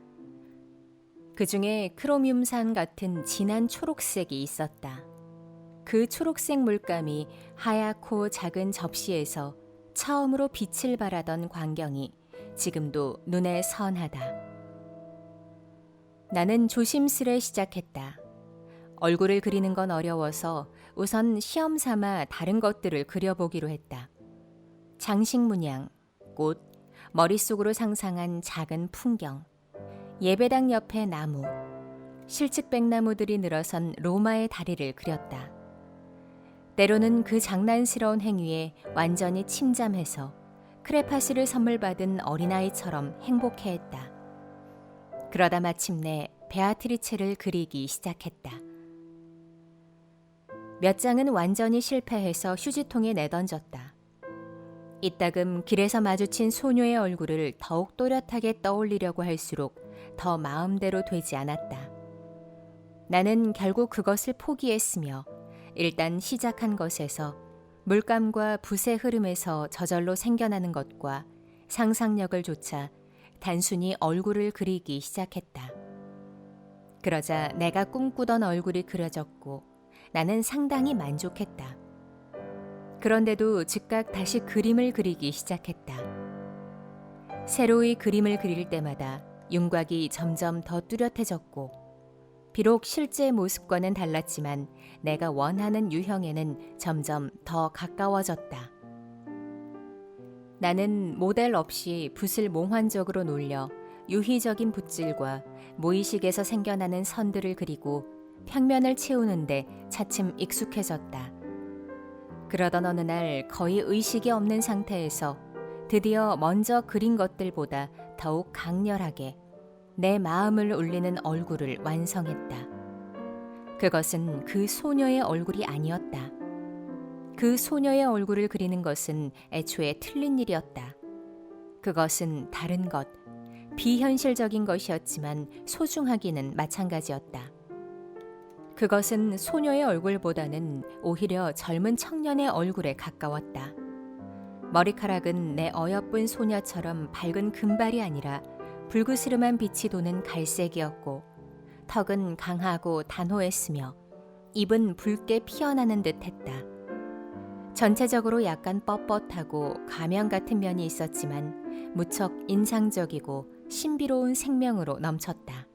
그 중에 크로뮴산 같은 진한 초록색이 있었다. 그 초록색 물감이 하얗고 작은 접시에서 처음으로 빛을 발하던 광경이 지금도 눈에 선하다. 나는 조심스레 시작했다. 얼굴을 그리는 건 어려워서 우선 시험 삼아 다른 것들을 그려보기로 했다. 장식 문양, 꽃, 머릿속으로 상상한 작은 풍경, 예배당 옆의 나무, 실측백나무들이 늘어선 로마의 다리를 그렸다. 때로는 그 장난스러운 행위에 완전히 침잠해서 크레파스를 선물 받은 어린아이처럼 행복해했다. 그러다 마침내 베아트리체를 그리기 시작했다. 몇 장은 완전히 실패해서 휴지통에 내던졌다. 이따금 길에서 마주친 소녀의 얼굴을 더욱 또렷하게 떠올리려고 할수록 더 마음대로 되지 않았다. 나는 결국 그것을 포기했으며 일단 시작한 것에서 물감과 붓의 흐름에서 저절로 생겨나는 것과 상상력을 좇아 단순히 얼굴을 그리기 시작했다. 그러자 내가 꿈꾸던 얼굴이 그려졌고 나는 상당히 만족했다. 그런데도 즉각 다시 그림을 그리기 시작했다. 새로이 그림을 그릴 때마다 윤곽이 점점 더 뚜렷해졌고 비록 실제 모습과는 달랐지만 내가 원하는 유형에는 점점 더 가까워졌다. 나는 모델 없이 붓을 몽환적으로 놀려 유희적인 붓질과 무의식에서 생겨나는 선들을 그리고 평면을 채우는데 차츰 익숙해졌다. 그러던 어느 날 거의 의식이 없는 상태에서 드디어 먼저 그린 것들보다 더욱 강렬하게 내 마음을 울리는 얼굴을 완성했다. 그것은 그 소녀의 얼굴이 아니었다. 그 소녀의 얼굴을 그리는 것은 애초에 틀린 일이었다. 그것은 다른 것, 비현실적인 것이었지만 소중하기는 마찬가지였다. 그것은 소녀의 얼굴보다는 오히려 젊은 청년의 얼굴에 가까웠다. 머리카락은 내 어여쁜 소녀처럼 밝은 금발이 아니라 불그스름한 빛이 도는 갈색이었고 턱은 강하고 단호했으며 입은 붉게 피어나는 듯했다. 전체적으로 약간 뻣뻣하고 가면 같은 면이 있었지만 무척 인상적이고 신비로운 생명으로 넘쳤다.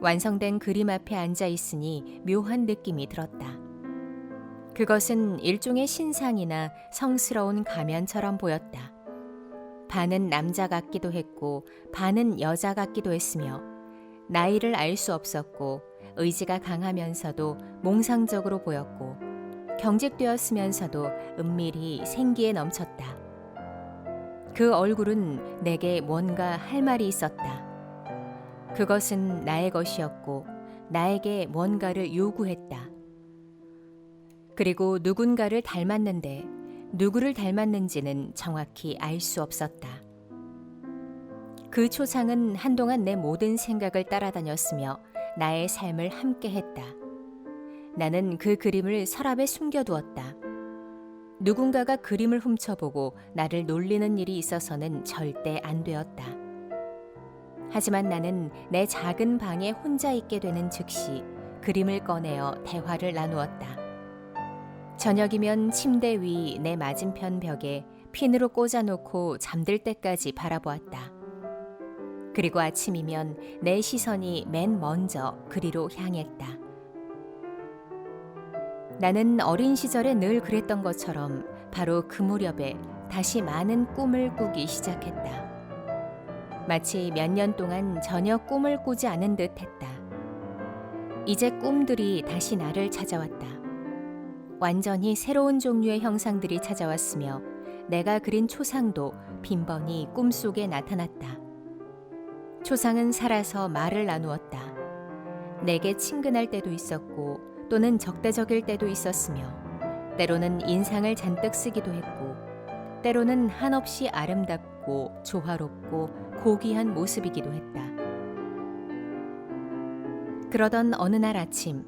완성된 그림 앞에 앉아 있으니 묘한 느낌이 들었다. 그것은 일종의 신상이나 성스러운 가면처럼 보였다. 반은 남자 같기도 했고 반은 여자 같기도 했으며 나이를 알 수 없었고 의지가 강하면서도 몽상적으로 보였고 경직되었으면서도 은밀히 생기에 넘쳤다. 그 얼굴은 내게 뭔가 할 말이 있었다. 그것은 나의 것이었고 나에게 뭔가를 요구했다. 그리고 누군가를 닮았는데 누구를 닮았는지는 정확히 알 수 없었다. 그 초상은 한동안 내 모든 생각을 따라다녔으며 나의 삶을 함께했다. 나는 그 그림을 서랍에 숨겨두었다. 누군가가 그림을 훔쳐보고 나를 놀리는 일이 있어서는 절대 안 되었다. 하지만 나는 내 작은 방에 혼자 있게 되는 즉시 그림을 꺼내어 대화를 나누었다. 저녁이면 침대 위 내 맞은편 벽에 핀으로 꽂아놓고 잠들 때까지 바라보았다. 그리고 아침이면 내 시선이 맨 먼저 그리로 향했다. 나는 어린 시절에 늘 그랬던 것처럼 바로 그 무렵에 다시 많은 꿈을 꾸기 시작했다. 마치 몇 년 동안 전혀 꿈을 꾸지 않은 듯 했다. 이제 꿈들이 다시 나를 찾아왔다. 완전히 새로운 종류의 형상들이 찾아왔으며 내가 그린 초상도 빈번히 꿈속에 나타났다. 초상은 살아서 말을 나누었다. 내게 친근할 때도 있었고 또는 적대적일 때도 있었으며 때로는 인상을 잔뜩 쓰기도 했고 때로는 한없이 아름답고 조화롭고 고귀한 모습이기도 했다. 그러던 어느 날 아침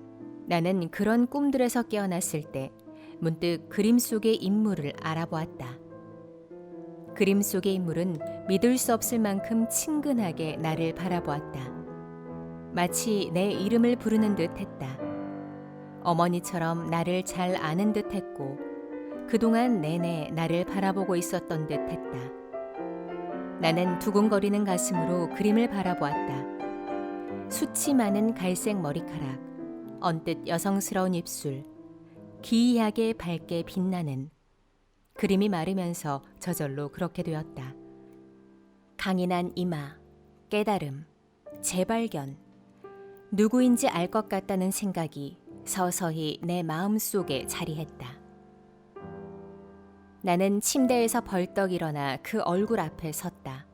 나는 그런 꿈들에서 깨어났을 때 문득 그림 속의 인물을 알아보았다. 그림 속의 인물은 믿을 수 없을 만큼 친근하게 나를 바라보았다. 마치 내 이름을 부르는 듯 했다. 어머니처럼 나를 잘 아는 듯 했고 그동안 내내 나를 바라보고 있었던 듯 했다. 나는 두근거리는 가슴으로 그림을 바라보았다. 숱이 많은 갈색 머리카락, 언뜻 여성스러운 입술, 기이하게 밝게 빛나는 그림이 마르면서 저절로 그렇게 되었다. 강인한 이마, 깨달음, 재발견, 누구인지 알 것 같다는 생각이 서서히 내 마음속에 자리했다. 나는 침대에서 벌떡 일어나 그 얼굴 앞에 섰다.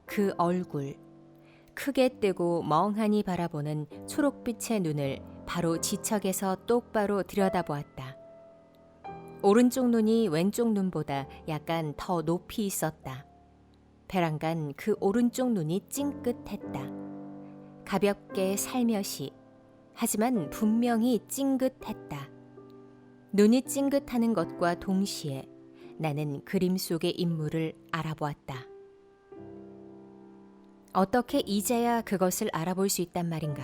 그 얼굴, 크게 뜨고 멍하니 바라보는 초록빛의 눈을 바로 지척에서 똑바로 들여다보았다. 오른쪽 눈이 왼쪽 눈보다 약간 더 높이 있었다. 베란간 그 오른쪽 눈이 찡긋했다. 가볍게 살며시, 하지만 분명히 찡긋했다. 눈이 찡긋하는 것과 동시에 나는 그림 속의 인물을 알아보았다. 어떻게 이제야 그것을 알아볼 수 있단 말인가?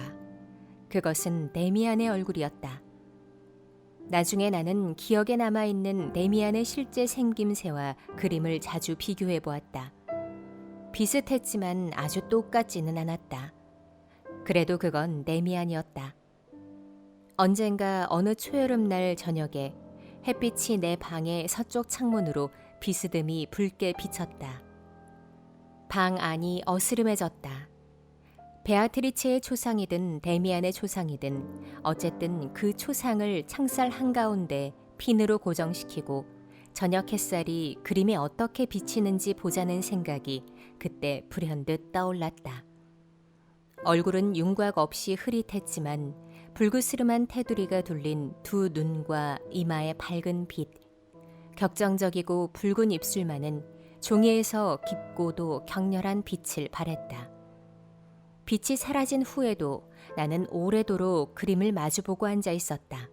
그것은 데미안의 얼굴이었다. 나중에 나는 기억에 남아있는 데미안의 실제 생김새와 그림을 자주 비교해 보았다. 비슷했지만 아주 똑같지는 않았다. 그래도 그건 데미안이었다. 언젠가 어느 초여름날 저녁에 햇빛이 내 방의 서쪽 창문으로 비스듬히 붉게 비쳤다. 방 안이 어스름해졌다. 베아트리체의 초상이든 데미안의 초상이든 어쨌든 그 초상을 창살 한가운데 핀으로 고정시키고 저녁 햇살이 그림에 어떻게 비치는지 보자는 생각이 그때 불현듯 떠올랐다. 얼굴은 윤곽 없이 흐릿했지만 불그스름한 테두리가 둘린 두 눈과 이마의 밝은 빛, 격정적이고 붉은 입술만은 종이에서 깊고도 격렬한 빛을 발했다. 빛이 사라진 후에도 나는 오래도록 그림을 마주보고 앉아 있었다.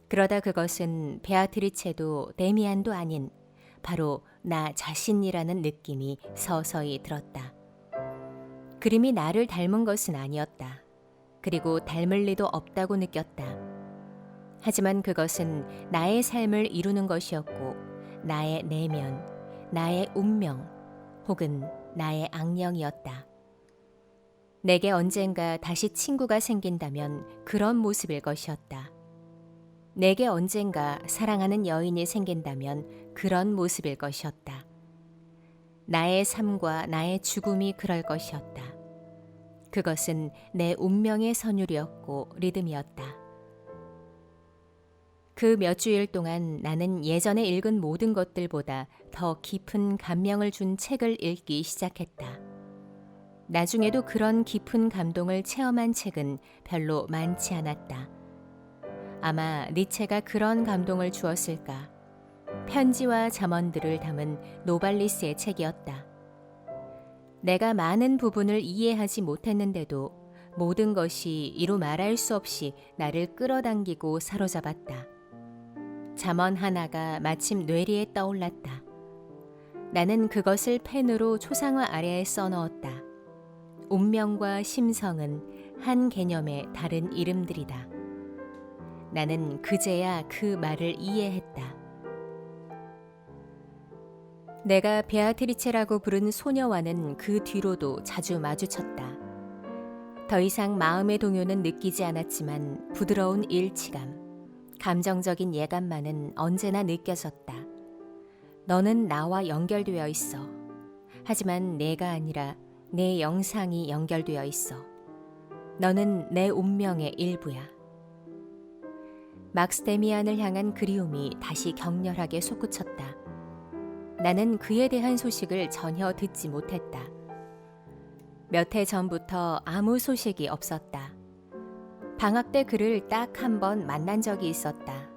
그러다 그것은 베아트리체도 데미안도 아닌 바로 나 자신이라는 느낌이 서서히 들었다. 그림이 나를 닮은 것은 아니었다. 그리고 닮을 리도 없다고 느꼈다. 하지만 그것은 나의 삶을 이루는 것이었고 나의 내면, 나의 운명 혹은 나의 악령이었다. 내게 언젠가 다시 친구가 생긴다면 그런 모습일 것이었다. 내게 언젠가 사랑하는 여인이 생긴다면 그런 모습일 것이었다. 나의 삶과 나의 죽음이 그럴 것이었다. 그것은 내 운명의 선율이었고 리듬이었다. 그 몇 주일 동안 나는 예전에 읽은 모든 것들보다 더 깊은 감명을 준 책을 읽기 시작했다. 나중에도 그런 깊은 감동을 체험한 책은 별로 많지 않았다. 아마 니체가 그런 감동을 주었을까? 편지와 잠언들을 담은 노발리스의 책이었다. 내가 많은 부분을 이해하지 못했는데도 모든 것이 이루 말할 수 없이 나를 끌어당기고 사로잡았다. 잠언 하나가 마침 뇌리에 떠올랐다. 나는 그것을 펜으로 초상화 아래에 써넣었다. 운명과 심성은 한 개념의 다른 이름들이다. 나는 그제야 그 말을 이해했다. 내가 베아트리체라고 부른 소녀와는 그 뒤로도 자주 마주쳤다. 더 이상 마음의 동요는 느끼지 않았지만 부드러운 일치감, 감정적인 예감만은 언제나 느껴졌다. 너는 나와 연결되어 있어. 하지만 내가 아니라 내 영상이 연결되어 있어. 너는 내 운명의 일부야. 막스 데미안을 향한 그리움이 다시 격렬하게 솟구쳤다. 나는 그에 대한 소식을 전혀 듣지 못했다. 몇 해 전부터 아무 소식이 없었다. 방학 때 그를 딱 한 번 만난 적이 있었다.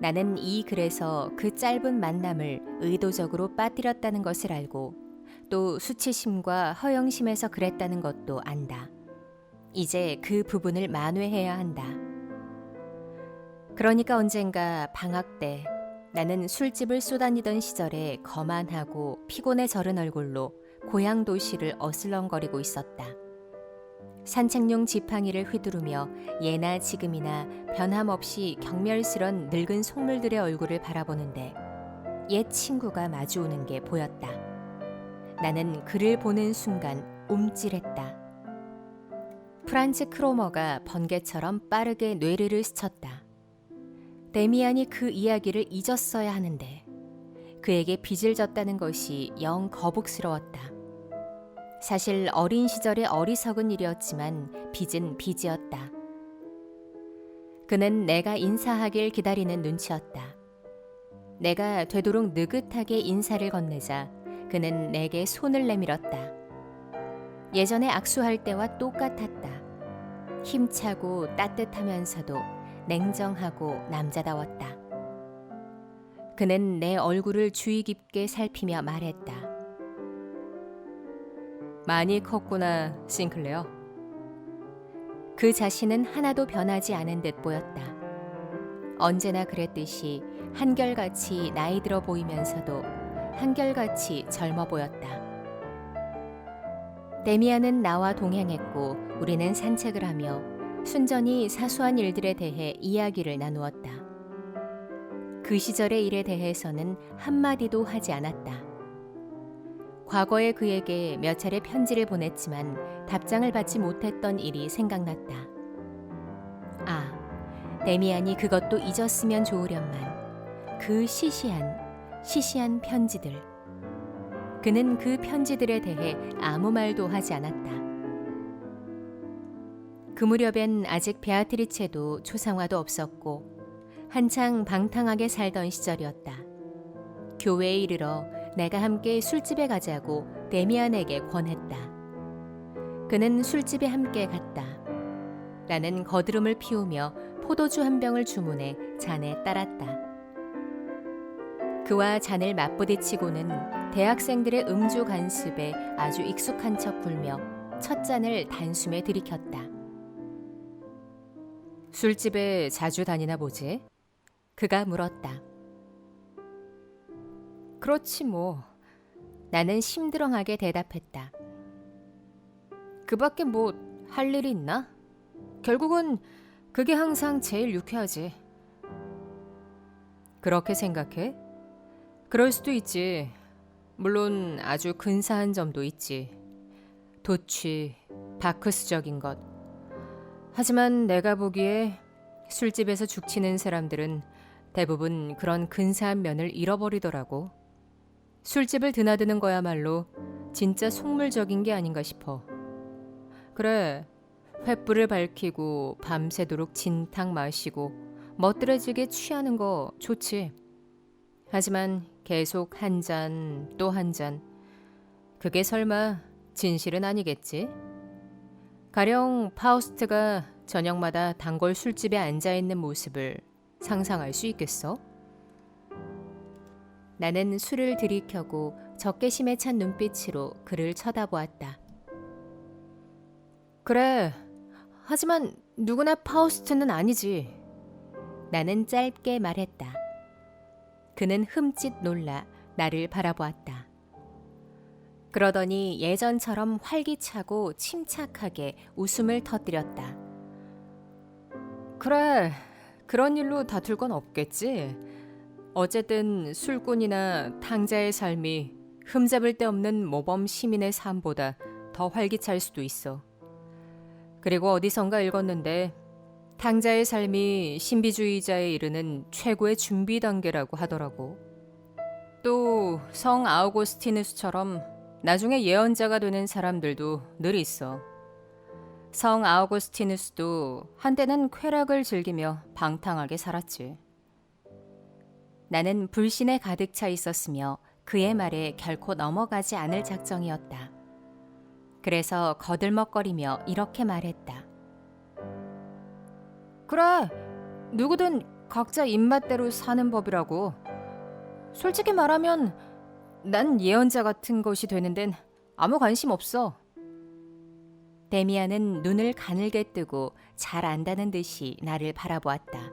나는 이 글에서 그 짧은 만남을 의도적으로 빠뜨렸다는 것을 알고 또 수치심과 허영심에서 그랬다는 것도 안다. 이제 그 부분을 만회해야 한다. 그러니까 언젠가 방학 때 나는 술집을 쏘다니던 시절에 거만하고 피곤에 절은 얼굴로 고향 도시를 어슬렁거리고 있었다. 산책용 지팡이를 휘두르며 예나 지금이나 변함없이 경멸스런 늙은 속물들의 얼굴을 바라보는데 옛 친구가 마주오는 게 보였다. 나는 그를 보는 순간 움찔했다. 프란츠 크로머가 번개처럼 빠르게 뇌리를 스쳤다. 데미안이 그 이야기를 잊었어야 하는데 그에게 빚을 졌다는 것이 영 거북스러웠다. 사실 어린 시절의 어리석은 일이었지만 빚은 빚이었다. 그는 내가 인사하길 기다리는 눈치였다. 내가 되도록 느긋하게 인사를 건네자 그는 내게 손을 내밀었다. 예전에 악수할 때와 똑같았다. 힘차고 따뜻하면서도 냉정하고 남자다웠다. 그는 내 얼굴을 주의 깊게 살피며 말했다. 많이 컸구나, 싱클레어. 그 자신은 하나도 변하지 않은 듯 보였다. 언제나 그랬듯이 한결같이 나이 들어 보이면서도 한결같이 젊어 보였다. 데미안은 나와 동행했고 우리는 산책을 하며 순전히 사소한 일들에 대해 이야기를 나누었다. 그 시절의 일에 대해서는 한마디도 하지 않았다. 과거에 그에게 몇 차례 편지를 보냈지만 답장을 받지 못했던 일이 생각났다. 아, 데미안이 그것도 잊었으면 좋으련만 그 시시한 편지들. 그는 그 편지들에 대해 아무 말도 하지 않았다. 그 무렵엔 아직 베아트리체도 초상화도 없었고 한창 방탕하게 살던 시절이었다. 교회에 이르러 내가 함께 술집에 가자고 데미안에게 권했다. 그는 술집에 함께 갔다. 나는 거드름을 피우며 포도주 한 병을 주문해 잔에 따랐다. 그와 잔을 맞부딪히고는 대학생들의 음주 간습에 아주 익숙한 척 굴며 첫 잔을 단숨에 들이켰다. 술집에 자주 다니나 보지? 그가 물었다. 그렇지 뭐. 나는 심드렁하게 대답했다. 그밖에 뭐 할 일이 있나? 결국은 그게 항상 제일 유쾌하지. 그렇게 생각해? 그럴 수도 있지. 물론 아주 근사한 점도 있지. 도취, 바크스적인 것. 하지만 내가 보기에 술집에서 죽치는 사람들은 대부분 그런 근사한 면을 잃어버리더라고. 술집을 드나드는 거야말로 진짜 속물적인 게 아닌가 싶어. 그래, 횃불을 밝히고 밤새도록 진탕 마시고 멋들어지게 취하는 거 좋지. 하지만 계속 한 잔 또 한 잔. 그게 설마 진실은 아니겠지? 가령 파우스트가 저녁마다 단골 술집에 앉아있는 모습을 상상할 수 있겠어? 나는 술을 들이켜고 적개심에 찬 눈빛으로 그를 쳐다보았다. 그래. 하지만 누구나 파우스트는 아니지. 나는 짧게 말했다. 그는 흠칫 놀라 나를 바라보았다. 그러더니 예전처럼 활기차고 침착하게 웃음을 터뜨렸다. 그래. 그런 일로 다툴 건 없겠지. 어쨌든 술꾼이나 탕자의 삶이 흠잡을 데 없는 모범 시민의 삶보다 더 활기찰 수도 있어. 그리고 어디선가 읽었는데 탕자의 삶이 신비주의자에 이르는 최고의 준비 단계라고 하더라고. 또 성 아우구스티누스처럼 나중에 예언자가 되는 사람들도 늘 있어. 성 아우구스티누스도 한때는 쾌락을 즐기며 방탕하게 살았지. 나는 불신에 가득 차 있었으며 그의 말에 결코 넘어가지 않을 작정이었다. 그래서 거들먹거리며 이렇게 말했다. 그래, 누구든 각자 입맛대로 사는 법이라고. 솔직히 말하면 난 예언자 같은 것이 되는 데는 아무 관심 없어. 데미안은 눈을 가늘게 뜨고 잘 안다는 듯이 나를 바라보았다.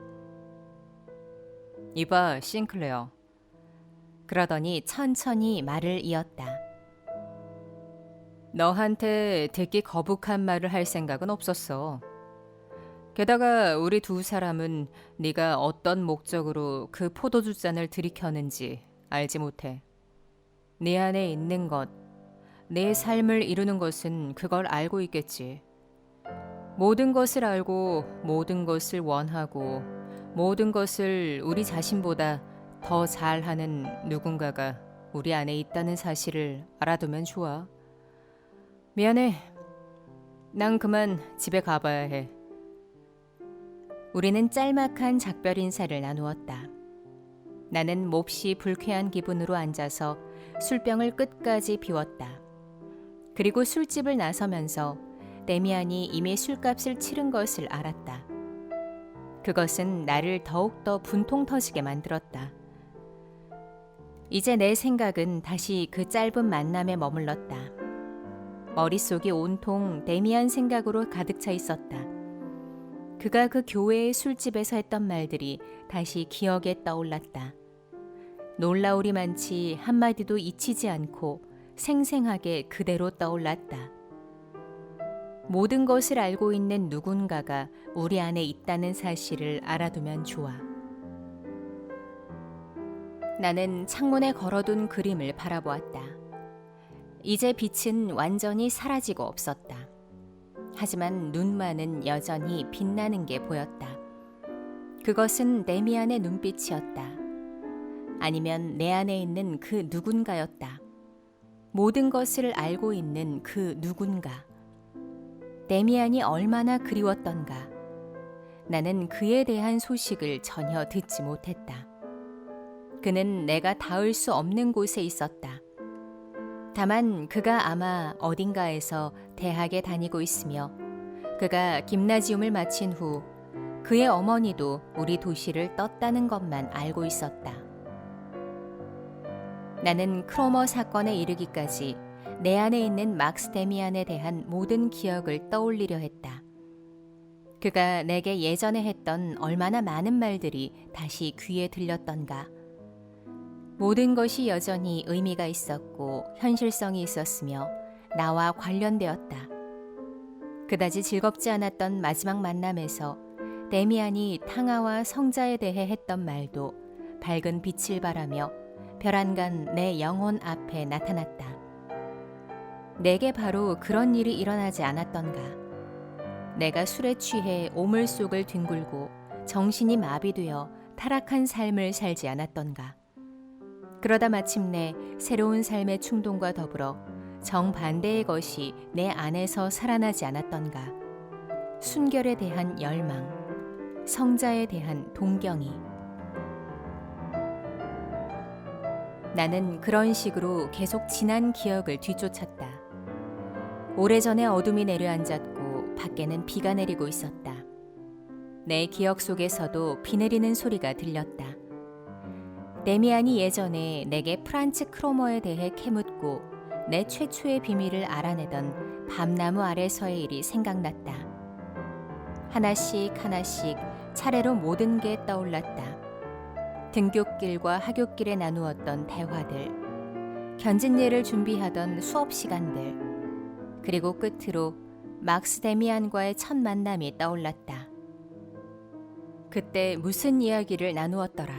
이봐, 싱클레어. 그러더니 천천히 말을 이었다. 너한테 듣기 거북한 말을 할 생각은 없었어. 게다가 우리 두 사람은 네가 어떤 목적으로 그 포도주 잔을 들이켰는지 알지 못해. 네 안에 있는 것, 내 삶을 이루는 것은 그걸 알고 있겠지. 모든 것을 알고 모든 것을 원하고 모든 것을 우리 자신보다 더 잘하는 누군가가 우리 안에 있다는 사실을 알아두면 좋아. 미안해. 난 그만 집에 가봐야 해. 우리는 짤막한 작별 인사를 나누었다. 나는 몹시 불쾌한 기분으로 앉아서 술병을 끝까지 비웠다. 그리고 술집을 나서면서 데미안이 이미 술값을 치른 것을 알았다. 그것은 나를 더욱더 분통 터지게 만들었다. 이제 내 생각은 다시 그 짧은 만남에 머물렀다. 머릿속이 온통 데미안 생각으로 가득 차 있었다. 그가 그 교회의 술집에서 했던 말들이 다시 기억에 떠올랐다. 놀라우리만치 한마디도 잊히지 않고 생생하게 그대로 떠올랐다. 모든 것을 알고 있는 누군가가 우리 안에 있다는 사실을 알아두면 좋아. 나는 창문에 걸어둔 그림을 바라보았다. 이제 빛은 완전히 사라지고 없었다. 하지만 눈만은 여전히 빛나는 게 보였다. 그것은 데미안의 눈빛이었다. 아니면 내 안에 있는 그 누군가였다. 모든 것을 알고 있는 그 누군가. 데미안이 얼마나 그리웠던가. 나는 그에 대한 소식을 전혀 듣지 못했다. 그는 내가 닿을 수 없는 곳에 있었다. 다만 그가 아마 어딘가에서 대학에 다니고 있으며 그가 김나지움을 마친 후 그의 어머니도 우리 도시를 떴다는 것만 알고 있었다. 나는 크로머 사건에 이르기까지 내 안에 있는 막스 데미안에 대한 모든 기억을 떠올리려 했다. 그가 내게 예전에 했던 얼마나 많은 말들이 다시 귀에 들렸던가. 모든 것이 여전히 의미가 있었고 현실성이 있었으며 나와 관련되었다. 그다지 즐겁지 않았던 마지막 만남에서 데미안이 탕아와 성자에 대해 했던 말도 밝은 빛을 발하며 별안간 내 영혼 앞에 나타났다. 내게 바로 그런 일이 일어나지 않았던가. 내가 술에 취해 오물 속을 뒹굴고 정신이 마비되어 타락한 삶을 살지 않았던가. 그러다 마침내 새로운 삶의 충동과 더불어 정반대의 것이 내 안에서 살아나지 않았던가. 순결에 대한 열망, 성자에 대한 동경이. 나는 그런 식으로 계속 지난 기억을 뒤쫓았다. 오래전에 어둠이 내려앉았고 밖에는 비가 내리고 있었다. 내 기억 속에서도 비 내리는 소리가 들렸다. 데미안이 예전에 내게 프란츠 크로머에 대해 캐묻고 내 최초의 비밀을 알아내던 밤나무 아래서의 일이 생각났다. 하나씩 하나씩 차례로 모든 게 떠올랐다. 등굣길과 하굣길에 나누었던 대화들, 견진예를 준비하던 수업 시간들, 그리고 끝으로 막스 데미안과의 첫 만남이 떠올랐다. 그때 무슨 이야기를 나누었더라.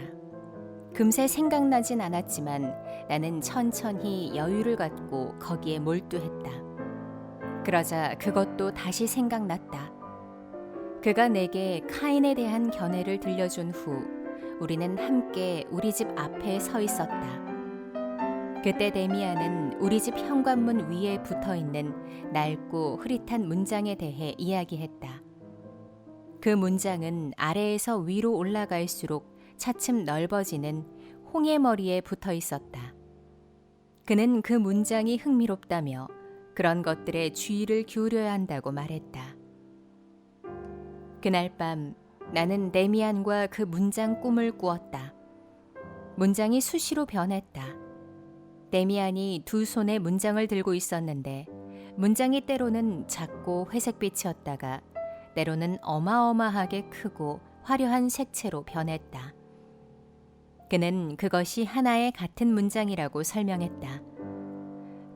금세 생각나진 않았지만 나는 천천히 여유를 갖고 거기에 몰두했다. 그러자 그것도 다시 생각났다. 그가 내게 카인에 대한 견해를 들려준 후 우리는 함께 우리 집 앞에 서 있었다. 그때 데미안은 우리 집 현관문 위에 붙어있는 낡고 흐릿한 문장에 대해 이야기했다. 그 문장은 아래에서 위로 올라갈수록 차츰 넓어지는 홍해 머리에 붙어 있었다. 그는 그 문장이 흥미롭다며 그런 것들에 주의를 기울여야 한다고 말했다. 그날 밤 나는 데미안과 그 문장 꿈을 꾸었다. 문장이 수시로 변했다. 데미안이 두 손에 문장을 들고 있었는데 문장이 때로는 작고 회색빛이었다가 때로는 어마어마하게 크고 화려한 색채로 변했다. 그는 그것이 하나의 같은 문장이라고 설명했다.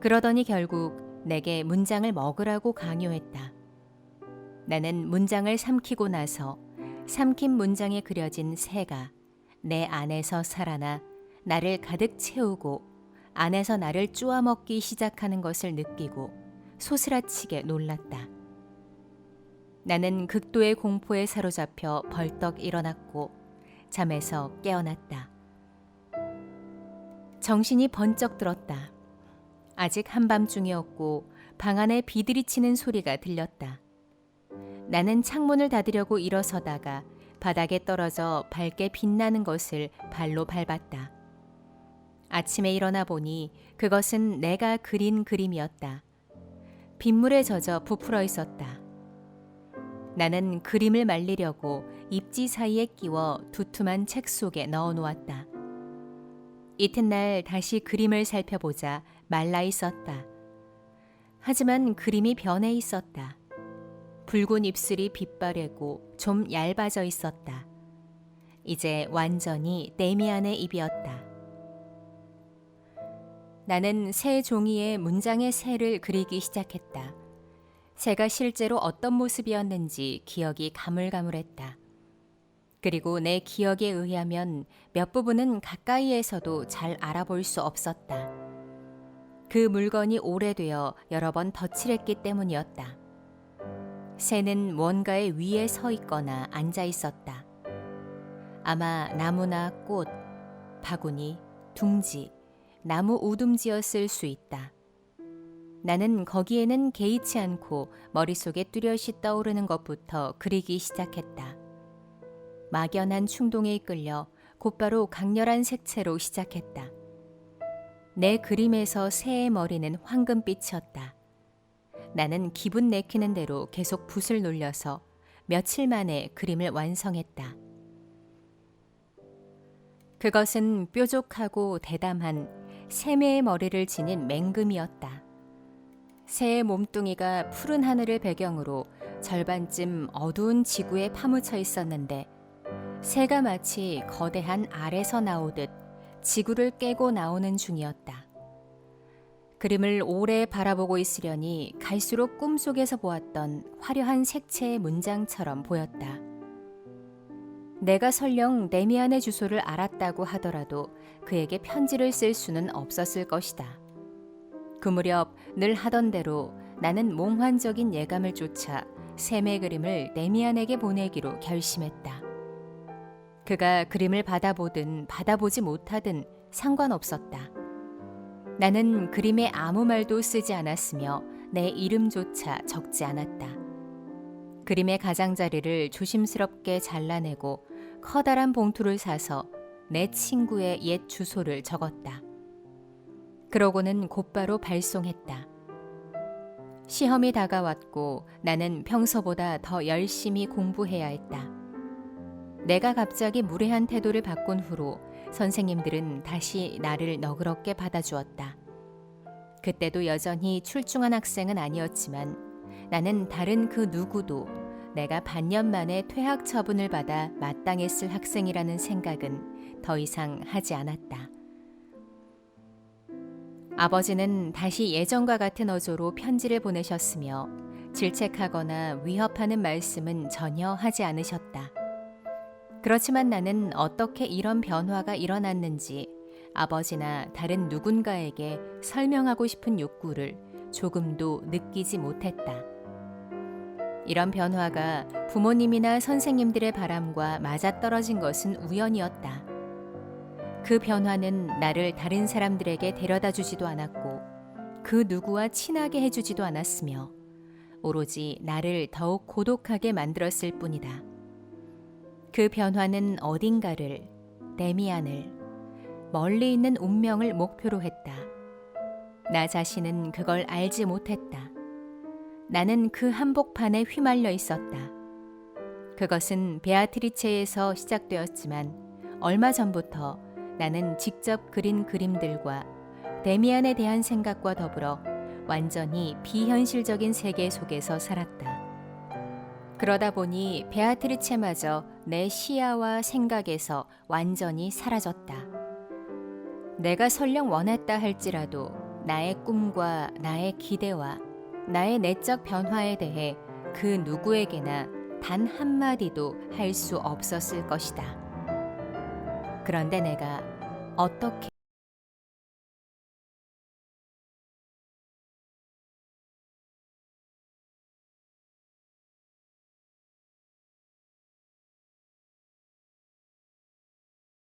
그러더니 결국 내게 문장을 먹으라고 강요했다. 나는 문장을 삼키고 나서 삼킨 문장에 그려진 새가 내 안에서 살아나 나를 가득 채우고 안에서 나를 쪼아먹기 시작하는 것을 느끼고 소스라치게 놀랐다. 나는 극도의 공포에 사로잡혀 벌떡 일어났고 잠에서 깨어났다. 정신이 번쩍 들었다. 아직 한밤중이었고 방 안에 비들이 치는 소리가 들렸다. 나는 창문을 닫으려고 일어서다가 바닥에 떨어져 밝게 빛나는 것을 발로 밟았다. 아침에 일어나 보니 그것은 내가 그린 그림이었다. 빗물에 젖어 부풀어 있었다. 나는 그림을 말리려고 입지 사이에 끼워 두툼한 책 속에 넣어 놓았다. 이튿날 다시 그림을 살펴보자 말라 있었다. 하지만 그림이 변해 있었다. 붉은 입술이 빛바래고 좀 얇아져 있었다. 이제 완전히 데미안의 입이었다. 나는 새 종이에 문장의 새를 그리기 시작했다. 새가 실제로 어떤 모습이었는지 기억이 가물가물했다. 그리고 내 기억에 의하면 몇 부분은 가까이에서도 잘 알아볼 수 없었다. 그 물건이 오래되어 여러 번 덧칠했기 때문이었다. 새는 뭔가의 위에 서 있거나 앉아 있었다. 아마 나무나 꽃, 바구니, 둥지, 나무 우둥지였을 수 있다. 나는 거기에는 개의치 않고 머릿속에 뚜렷이 떠오르는 것부터 그리기 시작했다. 막연한 충동에 이끌려 곧바로 강렬한 색채로 시작했다. 내 그림에서 새의 머리는 황금빛이었다. 나는 기분 내키는 대로 계속 붓을 놀려서 며칠 만에 그림을 완성했다. 그것은 뾰족하고 대담한 새매의 머리를 지닌 맹금이었다. 새의 몸뚱이가 푸른 하늘을 배경으로 절반쯤 어두운 지구에 파묻혀 있었는데 새가 마치 거대한 알에서 나오듯 지구를 깨고 나오는 중이었다. 그림을 오래 바라보고 있으려니 갈수록 꿈속에서 보았던 화려한 색채의 문장처럼 보였다. 내가 설령 데미안의 주소를 알았다고 하더라도 그에게 편지를 쓸 수는 없었을 것이다. 그 무렵 늘 하던 대로 나는 몽환적인 예감을 쫓아 샘의 그림을 데미안에게 보내기로 결심했다. 그가 그림을 받아보든 받아보지 못하든 상관없었다. 나는 그림에 아무 말도 쓰지 않았으며 내 이름조차 적지 않았다. 그림의 가장자리를 조심스럽게 잘라내고 커다란 봉투를 사서 내 친구의 옛 주소를 적었다. 그러고는 곧바로 발송했다. 시험이 다가왔고 나는 평소보다 더 열심히 공부해야 했다. 내가 갑자기 무례한 태도를 바꾼 후로 선생님들은 다시 나를 너그럽게 받아주었다. 그때도 여전히 출중한 학생은 아니었지만 나는 다른 그 누구도 내가 반년 만에 퇴학 처분을 받아 마땅했을 학생이라는 생각은 더 이상 하지 않았다. 아버지는 다시 예전과 같은 어조로 편지를 보내셨으며 질책하거나 위협하는 말씀은 전혀 하지 않으셨다. 그렇지만 나는 어떻게 이런 변화가 일어났는지 아버지나 다른 누군가에게 설명하고 싶은 욕구를 조금도 느끼지 못했다. 이런 변화가 부모님이나 선생님들의 바람과 맞아떨어진 것은 우연이었다. 그 변화는 나를 다른 사람들에게 데려다 주지도 않았고 그 누구와 친하게 해주지도 않았으며 오로지 나를 더욱 고독하게 만들었을 뿐이다. 그 변화는 어딘가를, 데미안을, 멀리 있는 운명을 목표로 했다. 나 자신은 그걸 알지 못했다. 나는 그 한복판에 휘말려 있었다. 그것은 베아트리체에서 시작되었지만 얼마 전부터 나는 직접 그린 그림들과 데미안에 대한 생각과 더불어 완전히 비현실적인 세계 속에서 살았다. 그러다 보니 베아트리체마저 내 시야와 생각에서 완전히 사라졌다. 내가 설령 원했다 할지라도 나의 꿈과 나의 기대와 나의 내적 변화에 대해 그 누구에게나 단 한마디도 할 수 없었을 것이다. 그런데 내가 어떻게